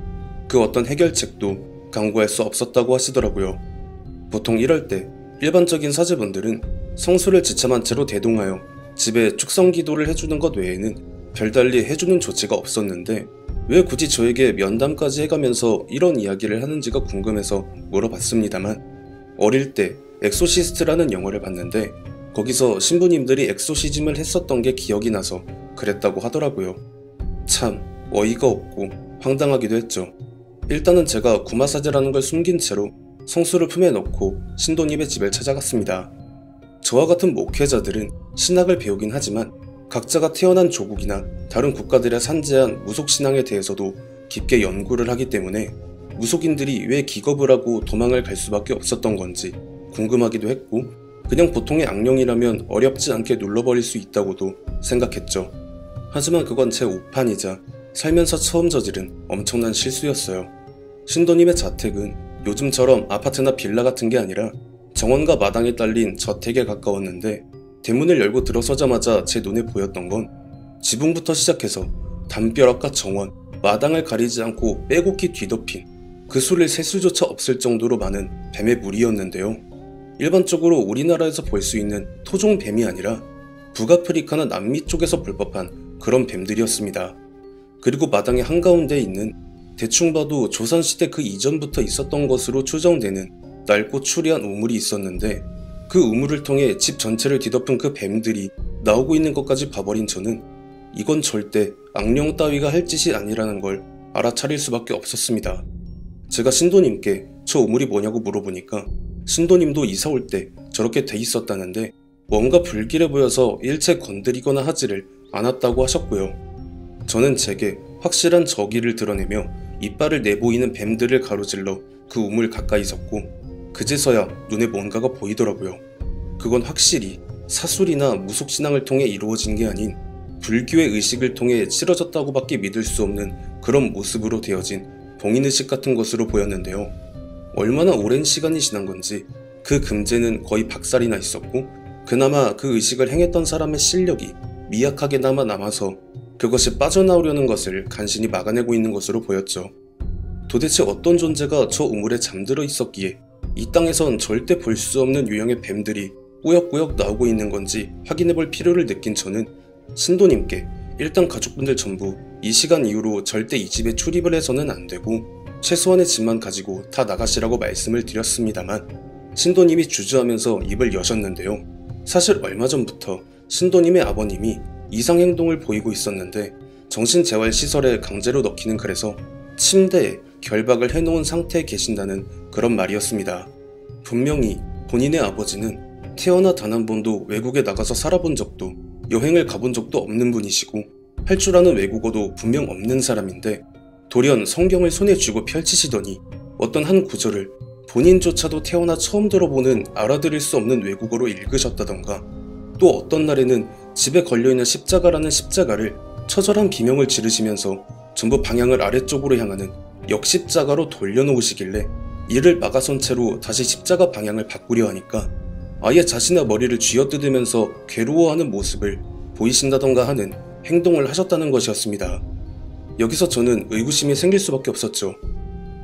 그 어떤 해결책도 강구할 수 없었다고 하시더라고요. 보통 이럴 때 일반적인 사제분들은 성수를 지참한 채로 대동하여 집에 축성 기도를 해주는 것 외에는 별달리 해주는 조치가 없었는데 왜 굳이 저에게 면담까지 해가면서 이런 이야기를 하는지가 궁금해서 물어봤습니다만, 어릴 때 엑소시스트라는 영화를 봤는데 거기서 신부님들이 엑소시즘을 했었던 게 기억이 나서 그랬다고 하더라고요. 참 어이가 없고 황당하기도 했죠. 일단은 제가 구마사제라는 걸 숨긴 채로 성수를 품에 넣고 신도님의 집을 찾아갔습니다. 저와 같은 목회자들은 신학을 배우긴 하지만 각자가 태어난 조국이나 다른 국가들에 산재한 무속신앙에 대해서도 깊게 연구를 하기 때문에 무속인들이 왜 기겁을 하고 도망을 갈 수밖에 없었던 건지 궁금하기도 했고, 그냥 보통의 악령이라면 어렵지 않게 눌러버릴 수 있다고도 생각했죠. 하지만 그건 제 오판이자 살면서 처음 저지른 엄청난 실수였어요. 신도님의 자택은 요즘처럼 아파트나 빌라 같은 게 아니라 정원과 마당에 딸린 저택에 가까웠는데, 대문을 열고 들어서자마자 제 눈에 보였던 건 지붕부터 시작해서 담벼락과 정원, 마당을 가리지 않고 빼곡히 뒤덮인 그 수를 셀 수조차 없을 정도로 많은 뱀의 무리였는데요. 일반적으로 우리나라에서 볼 수 있는 토종 뱀이 아니라 북아프리카나 남미 쪽에서 볼 법한 그런 뱀들이었습니다. 그리고 마당의 한가운데에 있는 대충 봐도 조선시대 그 이전부터 있었던 것으로 추정되는 낡고 추리한 우물이 있었는데, 그 우물을 통해 집 전체를 뒤덮은 그 뱀들이 나오고 있는 것까지 봐버린 저는 이건 절대 악령 따위가 할 짓이 아니라는 걸 알아차릴 수밖에 없었습니다. 제가 신도님께 저 우물이 뭐냐고 물어보니까 신도님도 이사 올 때 저렇게 돼 있었다는데 뭔가 불길해 보여서 일체 건드리거나 하지를 않았다고 하셨고요. 저는 제게 확실한 저기를 드러내며 이빨을 내보이는 뱀들을 가로질러 그 우물 가까이 섰고 그제서야 눈에 뭔가가 보이더라고요. 그건 확실히 사술이나 무속신앙을 통해 이루어진 게 아닌 불교의 의식을 통해 치러졌다고밖에 믿을 수 없는 그런 모습으로 되어진 봉인의식 같은 것으로 보였는데요. 얼마나 오랜 시간이 지난 건지 그 금제는 거의 박살이 나 있었고, 그나마 그 의식을 행했던 사람의 실력이 미약하게나마 남아서 그것이 빠져나오려는 것을 간신히 막아내고 있는 것으로 보였죠. 도대체 어떤 존재가 저 우물에 잠들어 있었기에 이 땅에선 절대 볼 수 없는 유형의 뱀들이 꾸역꾸역 나오고 있는 건지 확인해볼 필요를 느낀 저는 신도님께 일단 가족분들 전부 이 시간 이후로 절대 이 집에 출입을 해서는 안 되고 최소한의 짐만 가지고 다 나가시라고 말씀을 드렸습니다만, 신도님이 주저하면서 입을 여셨는데요. 사실 얼마 전부터 신도님의 아버님이 이상행동을 보이고 있었는데 정신재활시설에 강제로 넣기는 그래서 침대에 결박을 해놓은 상태에 계신다는 그런 말이었습니다. 분명히 본인의 아버지는 태어나 단 한 번도 외국에 나가서 살아본 적도 여행을 가본 적도 없는 분이시고 할 줄 아는 외국어도 분명 없는 사람인데, 돌연 성경을 손에 쥐고 펼치시더니 어떤 한 구절을 본인조차도 태어나 처음 들어보는 알아들을 수 없는 외국어로 읽으셨다던가, 또 어떤 날에는 집에 걸려있는 십자가라는 십자가를 처절한 비명을 지르시면서 전부 방향을 아래쪽으로 향하는 역십자가로 돌려놓으시길래 이를 막아선 채로 다시 십자가 방향을 바꾸려 하니까 아예 자신의 머리를 쥐어뜯으면서 괴로워하는 모습을 보이신다던가 하는 행동을 하셨다는 것이었습니다. 여기서 저는 의구심이 생길 수밖에 없었죠.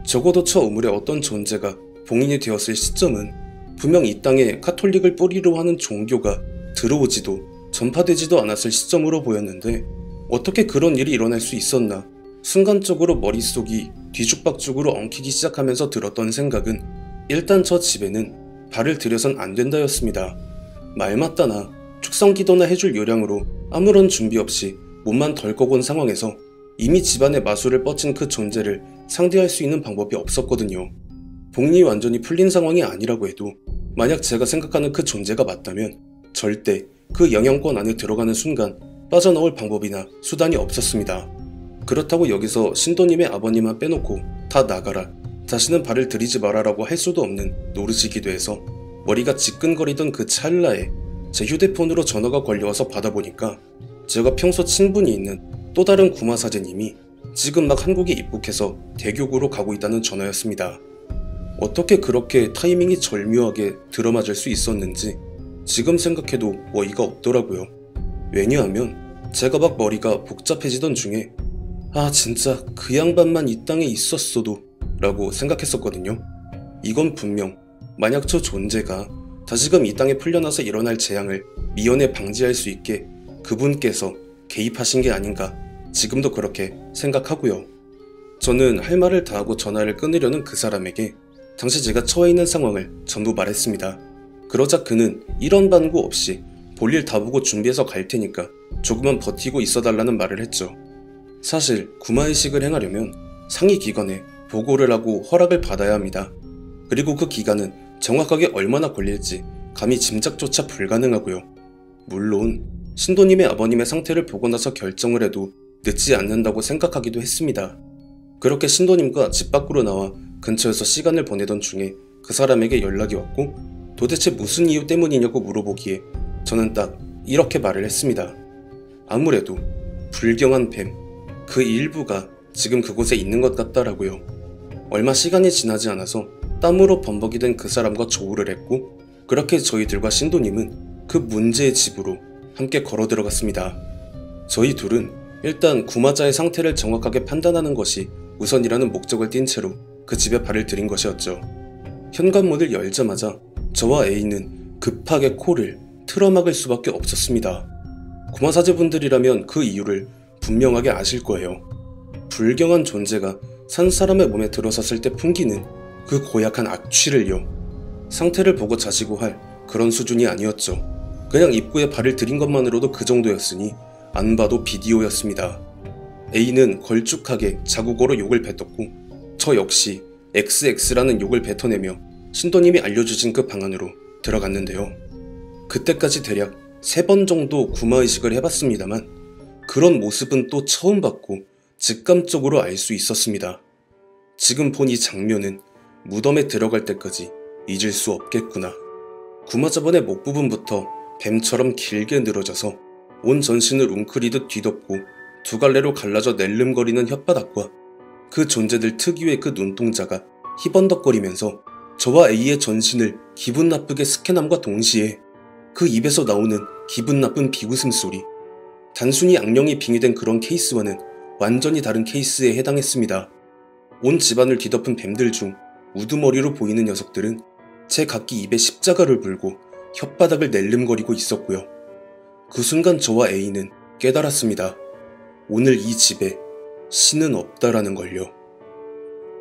적어도 저 우물에 어떤 존재가 봉인이 되었을 시점은 분명 이 땅에 카톨릭을 뿌리로 하는 종교가 들어오지도 전파되지도 않았을 시점으로 보였는데, 어떻게 그런 일이 일어날 수 있었나 순간적으로 머릿속이 뒤죽박죽으로 엉키기 시작하면서 들었던 생각은 일단 저 집에는 발을 들여선 안 된다였습니다. 말 맞다나 축성기도나 해줄 요량으로 아무런 준비 없이 몸만 덜컥 온 상황에서 이미 집안의 마술을 뻗친 그 존재를 상대할 수 있는 방법이 없었거든요. 봉인이 완전히 풀린 상황이 아니라고 해도 만약 제가 생각하는 그 존재가 맞다면 절대 그 영향권 안에 들어가는 순간 빠져나올 방법이나 수단이 없었습니다. 그렇다고 여기서 신도님의 아버님만 빼놓고 다 나가라, 다시는 발을 들이지 마라라고 할 수도 없는 노릇이기도 해서 머리가 지끈거리던 그 찰나에 제 휴대폰으로 전화가 걸려와서 받아보니까 제가 평소 친분이 있는 또 다른 구마사제님이 지금 막 한국에 입국해서 대교구로 가고 있다는 전화였습니다. 어떻게 그렇게 타이밍이 절묘하게 들어맞을 수 있었는지 지금 생각해도 어이가 없더라고요. 왜냐하면 제가 막 머리가 복잡해지던 중에 진짜 그 양반만 이 땅에 있었어도 라고 생각했었거든요. 이건 분명 만약 저 존재가 다시금 이 땅에 풀려나서 일어날 재앙을 미연에 방지할 수 있게 그분께서 개입하신 게 아닌가 지금도 그렇게 생각하고요. 저는 할 말을 다하고 전화를 끊으려는 그 사람에게 당시 제가 처해 있는 상황을 전부 말했습니다. 그러자 그는 이런 반구 없이 볼일 다 보고 준비해서 갈 테니까 조금만 버티고 있어달라는 말을 했죠. 사실 구마의식을 행하려면 상위 기관에 보고를 하고 허락을 받아야 합니다. 그리고 그 기간은 정확하게 얼마나 걸릴지 감히 짐작조차 불가능하고요. 물론 신도님의 아버님의 상태를 보고 나서 결정을 해도 늦지 않는다고 생각하기도 했습니다. 그렇게 신도님과 집 밖으로 나와 근처에서 시간을 보내던 중에 그 사람에게 연락이 왔고 도대체 무슨 이유 때문이냐고 물어보기에 저는 딱 이렇게 말을 했습니다. 아무래도 불경한 뱀, 그 일부가 지금 그곳에 있는 것 같다라고요. 얼마 시간이 지나지 않아서 땀으로 범벅이 된 그 사람과 조우를 했고 그렇게 저희들과 신도님은 그 문제의 집으로 함께 걸어 들어갔습니다. 저희 둘은 일단 구마자의 상태를 정확하게 판단하는 것이 우선이라는 목적을 띈 채로 그 집에 발을 들인 것이었죠. 현관문을 열자마자 저와 A는 급하게 코를 틀어막을 수밖에 없었습니다. 구마사제분들이라면 그 이유를 분명하게 아실 거예요. 불경한 존재가 산 사람의 몸에 들어섰을 때 풍기는 그 고약한 악취를요. 상태를 보고 자시고 할 그런 수준이 아니었죠. 그냥 입구에 발을 들인 것만으로도 그 정도였으니 안 봐도 비디오였습니다. A는 걸쭉하게 자국어로 욕을 뱉었고 저 역시 XX라는 욕을 뱉어내며 신도님이 알려주신 그 방 안으로 들어갔는데요. 그때까지 대략 3번 정도 구마의식을 해봤습니다만 그런 모습은 또 처음 봤고 직감적으로 알 수 있었습니다. 지금 본 이 장면은 무덤에 들어갈 때까지 잊을 수 없겠구나. 구마자번의 목 부분부터 뱀처럼 길게 늘어져서 온 전신을 웅크리듯 뒤덮고 두 갈래로 갈라져 낼름거리는 혓바닥과 그 존재들 특유의 그 눈동자가 희번덕거리면서 저와 A의 전신을 기분 나쁘게 스캔함과 동시에 그 입에서 나오는 기분 나쁜 비웃음 소리, 단순히 악령이 빙의된 그런 케이스와는 완전히 다른 케이스에 해당했습니다. 온 집안을 뒤덮은 뱀들 중 우두머리로 보이는 녀석들은 제 각기 입에 십자가를 물고 혓바닥을 낼름거리고 있었고요. 그 순간 저와 A는 깨달았습니다. 오늘 이 집에 신은 없다라는 걸요.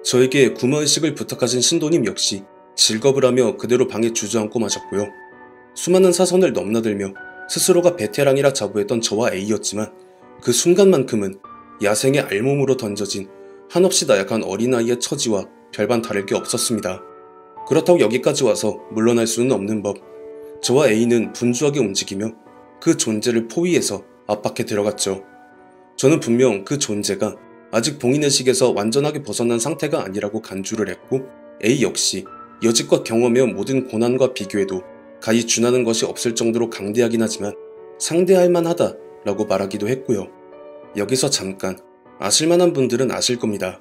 저에게 구마의식을 부탁하신 신도님 역시 질겁을 하며 그대로 방에 주저앉고 마셨고요. 수많은 사선을 넘나들며 스스로가 베테랑이라 자부했던 저와 A였지만 그 순간만큼은 야생의 알몸으로 던져진 한없이 나약한 어린아이의 처지와 별반 다를 게 없었습니다. 그렇다고 여기까지 와서 물러날 수는 없는 법. 저와 A는 분주하게 움직이며 그 존재를 포위해서 압박해 들어갔죠. 저는 분명 그 존재가 아직 봉인의식에서 완전하게 벗어난 상태가 아니라고 간주를 했고 A 역시 여지껏 경험해온 모든 고난과 비교해도 가히 준하는 것이 없을 정도로 강대하긴 하지만 상대할 만하다 라고 말하기도 했고요. 여기서 잠깐 아실만한 분들은 아실 겁니다.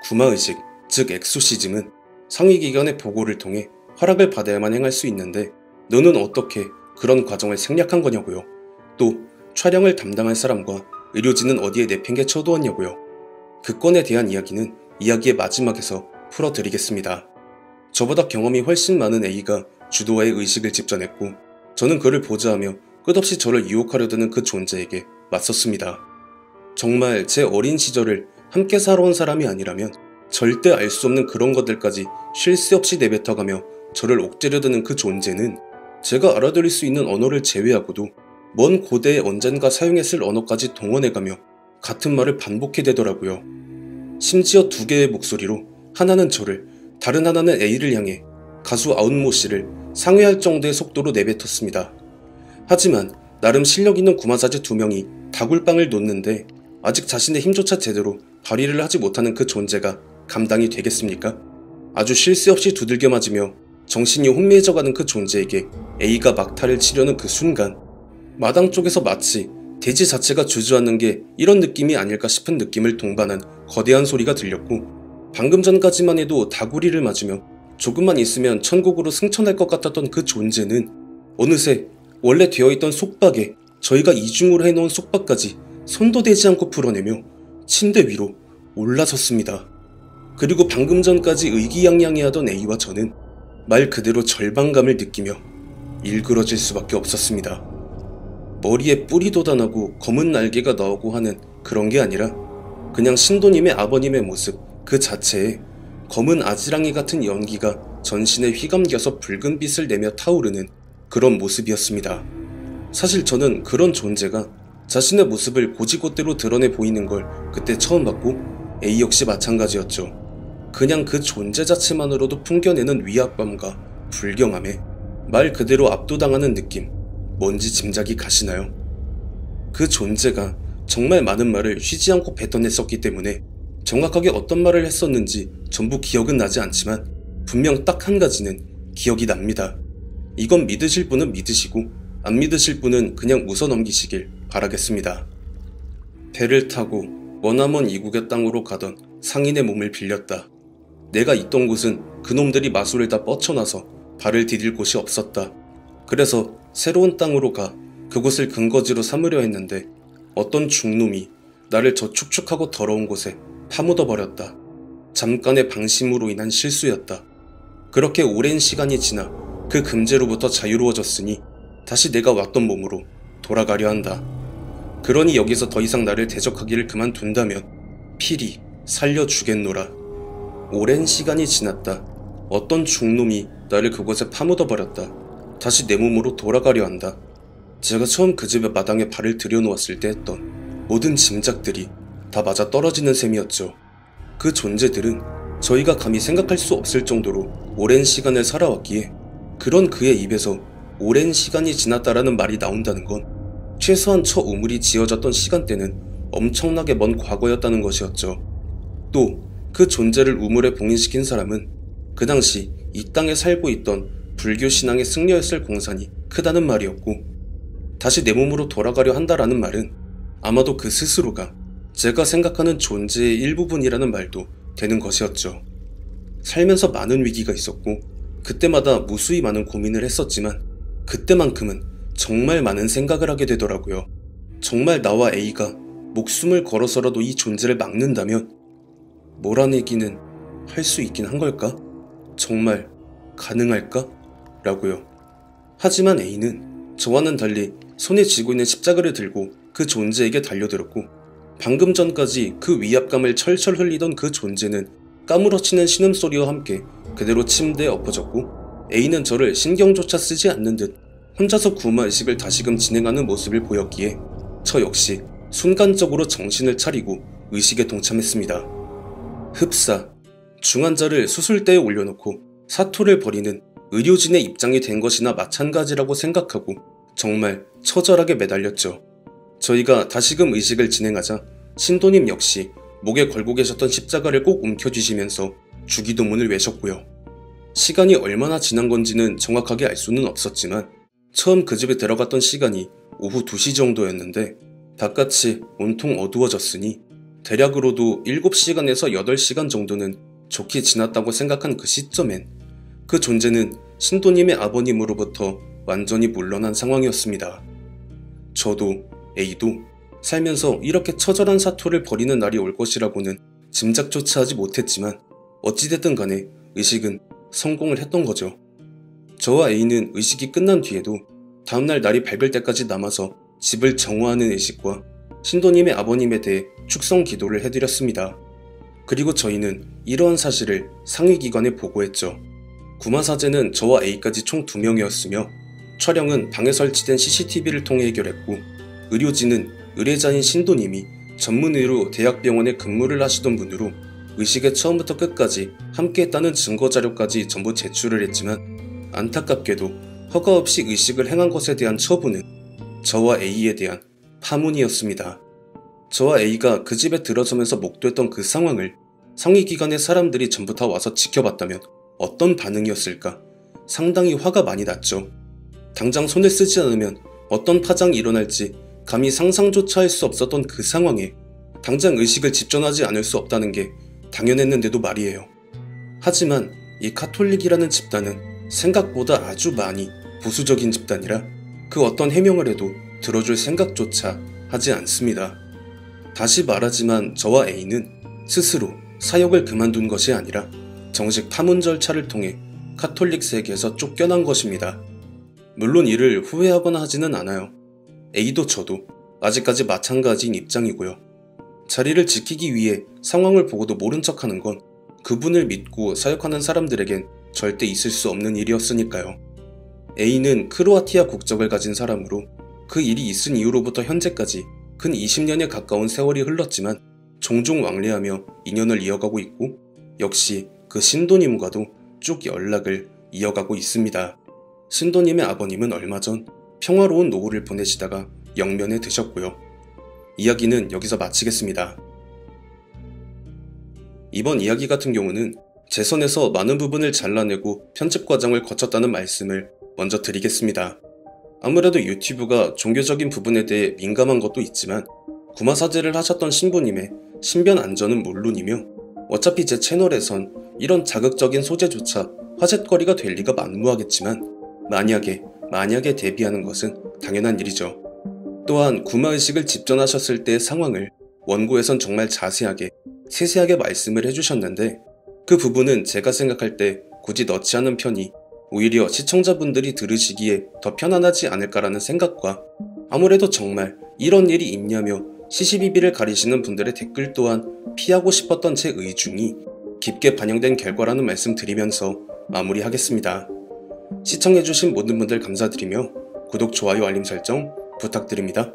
구마의식, 즉 엑소시즘은 상위기관의 보고를 통해 허락을 받아야만 행할 수 있는데 너는 어떻게 그런 과정을 생략한 거냐고요. 또 촬영을 담당할 사람과 의료진은 어디에 내팽개 쳐두었냐고요. 그 건에 대한 이야기는 이야기의 마지막에서 풀어드리겠습니다. 저보다 경험이 훨씬 많은 A가 주도와의 의식을 집전했고 저는 그를 보좌하며 끝없이 저를 유혹하려 드는 그 존재에게 맞섰습니다. 정말 제 어린 시절을 함께 살아온 사람이 아니라면 절대 알 수 없는 그런 것들까지 쉴 새 없이 내뱉어가며 저를 옥죄려 드는 그 존재는 제가 알아들을 수 있는 언어를 제외하고도 먼 고대에 언젠가 사용했을 언어까지 동원해가며 같은 말을 반복해대더라고요. 심지어 두 개의 목소리로 하나는 저를, 다른 하나는 A를 향해 가수 아웃모 씨를 상회할 정도의 속도로 내뱉었습니다. 하지만 나름 실력 있는 구마사제 2명이 다굴빵을 놓는데 아직 자신의 힘조차 제대로 발휘를 하지 못하는 그 존재가 감당이 되겠습니까? 아주 쉴 새 없이 두들겨 맞으며 정신이 혼미해져가는 그 존재에게 A가 막타를 치려는 그 순간 마당 쪽에서 마치 대지 자체가 주저앉는 게 이런 느낌이 아닐까 싶은 느낌을 동반한 거대한 소리가 들렸고 방금 전까지만 해도 다구리를 맞으며 조금만 있으면 천국으로 승천할 것 같았던 그 존재는 어느새 원래 되어있던 속박에 저희가 이중으로 해놓은 속박까지 손도 대지 않고 풀어내며 침대 위로 올라섰습니다. 그리고 방금 전까지 의기양양해하던 A와 저는 말 그대로 절망감을 느끼며 일그러질 수밖에 없었습니다. 머리에 뿔이 돋아나고 검은 날개가 나오고 하는 그런 게 아니라 그냥 신도님의 아버님의 모습 그 자체에 검은 아지랑이 같은 연기가 전신에 휘감겨서 붉은 빛을 내며 타오르는 그런 모습이었습니다. 사실 저는 그런 존재가 자신의 모습을 고지곳대로 드러내 보이는 걸 그때 처음 봤고 A 역시 마찬가지였죠. 그냥 그 존재 자체만으로도 풍겨내는 위압감과 불경함에 말 그대로 압도당하는 느낌, 뭔지 짐작이 가시나요? 그 존재가 정말 많은 말을 쉬지 않고 뱉어냈었기 때문에 정확하게 어떤 말을 했었는지 전부 기억은 나지 않지만 분명 딱 한 가지는 기억이 납니다. 이건 믿으실 분은 믿으시고 안 믿으실 분은 그냥 웃어 넘기시길 바라겠습니다. 배를 타고 머나먼 이국의 땅으로 가던 상인의 몸을 빌렸다. 내가 있던 곳은 그놈들이 마술을 다 뻗쳐놔서 발을 디딜 곳이 없었다. 그래서 새로운 땅으로 가 그곳을 근거지로 삼으려 했는데 어떤 중놈이 나를 저 축축하고 더러운 곳에 파묻어버렸다. 잠깐의 방심으로 인한 실수였다. 그렇게 오랜 시간이 지나 그 금제로부터 자유로워졌으니 다시 내가 왔던 몸으로 돌아가려 한다. 그러니 여기서 더 이상 나를 대적하기를 그만둔다면 필히 살려주겠노라. 오랜 시간이 지났다. 어떤 중놈이 나를 그곳에 파묻어버렸다. 다시 내 몸으로 돌아가려 한다. 제가 처음 그 집의 마당에 발을 들여놓았을 때 했던 모든 짐작들이 다 맞아 떨어지는 셈이었죠. 그 존재들은 저희가 감히 생각할 수 없을 정도로 오랜 시간을 살아왔기에 그런 그의 입에서 오랜 시간이 지났다라는 말이 나온다는 건 최소한 저 우물이 지어졌던 시간대는 엄청나게 먼 과거였다는 것이었죠. 또 그 존재를 우물에 봉인시킨 사람은 그 당시 이 땅에 살고 있던 불교 신앙의 승려였을 공산이 크다는 말이었고 다시 내 몸으로 돌아가려 한다라는 말은 아마도 그 스스로가 제가 생각하는 존재의 일부분이라는 말도 되는 것이었죠. 살면서 많은 위기가 있었고 그때마다 무수히 많은 고민을 했었지만 그때만큼은 정말 많은 생각을 하게 되더라고요. 정말 나와 A가 목숨을 걸어서라도 이 존재를 막는다면 몰아내기는 할 수 있긴 한 걸까? 정말 가능할까? 라고요. 하지만 A는 저와는 달리 손에 쥐고 있는 십자가를 들고 그 존재에게 달려들었고 방금 전까지 그 위압감을 철철 흘리던 그 존재는 까무러치는 신음소리와 함께 그대로 침대에 엎어졌고 A는 저를 신경조차 쓰지 않는 듯 혼자서 구마의식을 다시금 진행하는 모습을 보였기에 저 역시 순간적으로 정신을 차리고 의식에 동참했습니다. 흡사, 중환자를 수술대에 올려놓고 사토를 벌이는 의료진의 입장이 된 것이나 마찬가지라고 생각하고 정말 처절하게 매달렸죠. 저희가 다시금 의식을 진행하자 신도님 역시 목에 걸고 계셨던 십자가를 꼭 움켜쥐시면서 주기도문을 외셨고요. 시간이 얼마나 지난 건지는 정확하게 알 수는 없었지만 처음 그 집에 들어갔던 시간이 오후 2시 정도였는데 바깥이 온통 어두워졌으니 대략으로도 7시간에서 8시간 정도는 좋게 지났다고 생각한 그 시점엔 그 존재는 신도님의 아버님으로부터 완전히 물러난 상황이었습니다. 저도 A도 살면서 이렇게 처절한 사토를 벌이는 날이 올 것이라고는 짐작조차 하지 못했지만 어찌됐든 간에 의식은 성공을 했던 거죠. 저와 A는 의식이 끝난 뒤에도 다음날 날이 밝을 때까지 남아서 집을 정화하는 의식과 신도님의 아버님에 대해 축성 기도를 해드렸습니다. 그리고 저희는 이러한 사실을 상위기관에 보고했죠. 구마사제는 저와 A까지 총 2명이었으며 촬영은 방에 설치된 CCTV를 통해 해결했고 의료진은 의뢰자인 신도님이 전문의로 대학병원에 근무를 하시던 분으로 의식에 처음부터 끝까지 함께했다는 증거자료까지 전부 제출을 했지만 안타깝게도 허가 없이 의식을 행한 것에 대한 처분은 저와 A에 대한 파문이었습니다. 저와 A가 그 집에 들어서면서 목도했던 그 상황을 상위기관의 사람들이 전부 다 와서 지켜봤다면 어떤 반응이었을까? 상당히 화가 많이 났죠. 당장 손을 쓰지 않으면 어떤 파장이 일어날지 감히 상상조차 할 수 없었던 그 상황에 당장 의식을 집전하지 않을 수 없다는 게 당연했는데도 말이에요. 하지만 이 카톨릭이라는 집단은 생각보다 아주 많이 보수적인 집단이라 그 어떤 해명을 해도 들어줄 생각조차 하지 않습니다. 다시 말하지만 저와 A는 스스로 사역을 그만둔 것이 아니라 정식 파문 절차를 통해 카톨릭 세계에서 쫓겨난 것입니다. 물론 이를 후회하거나 하지는 않아요. A도 저도 아직까지 마찬가지인 입장이고요. 자리를 지키기 위해 상황을 보고도 모른 척하는 건 그분을 믿고 사역하는 사람들에겐 절대 있을 수 없는 일이었으니까요. A는 크로아티아 국적을 가진 사람으로 그 일이 있은 이후로부터 현재까지 근 20년에 가까운 세월이 흘렀지만 종종 왕래하며 인연을 이어가고 있고 역시 그 신도님과도 쭉 연락을 이어가고 있습니다. 신도님의 아버님은 얼마 전 평화로운 노후를 보내시다가 영면에 드셨고요. 이야기는 여기서 마치겠습니다. 이번 이야기 같은 경우는 제 선에서 많은 부분을 잘라내고 편집 과정을 거쳤다는 말씀을 먼저 드리겠습니다. 아무래도 유튜브가 종교적인 부분에 대해 민감한 것도 있지만 구마사제를 하셨던 신부님의 신변 안전은 물론이며 어차피 제 채널에선 이런 자극적인 소재조차 화제거리가 될 리가 만무하겠지만 만약에 대비하는 것은 당연한 일이죠. 또한 구마의식을 집전하셨을 때의 상황을 원고에선 정말 자세하게 세세하게 말씀을 해주셨는데 그 부분은 제가 생각할 때 굳이 넣지 않은 편이 오히려 시청자분들이 들으시기에 더 편안하지 않을까라는 생각과 아무래도 정말 이런 일이 있냐며 시시비비를 가리시는 분들의 댓글 또한 피하고 싶었던 제 의중이 깊게 반영된 결과라는 말씀 드리면서 마무리하겠습니다. 시청해주신 모든 분들 감사드리며 구독, 좋아요, 알림 설정 부탁드립니다.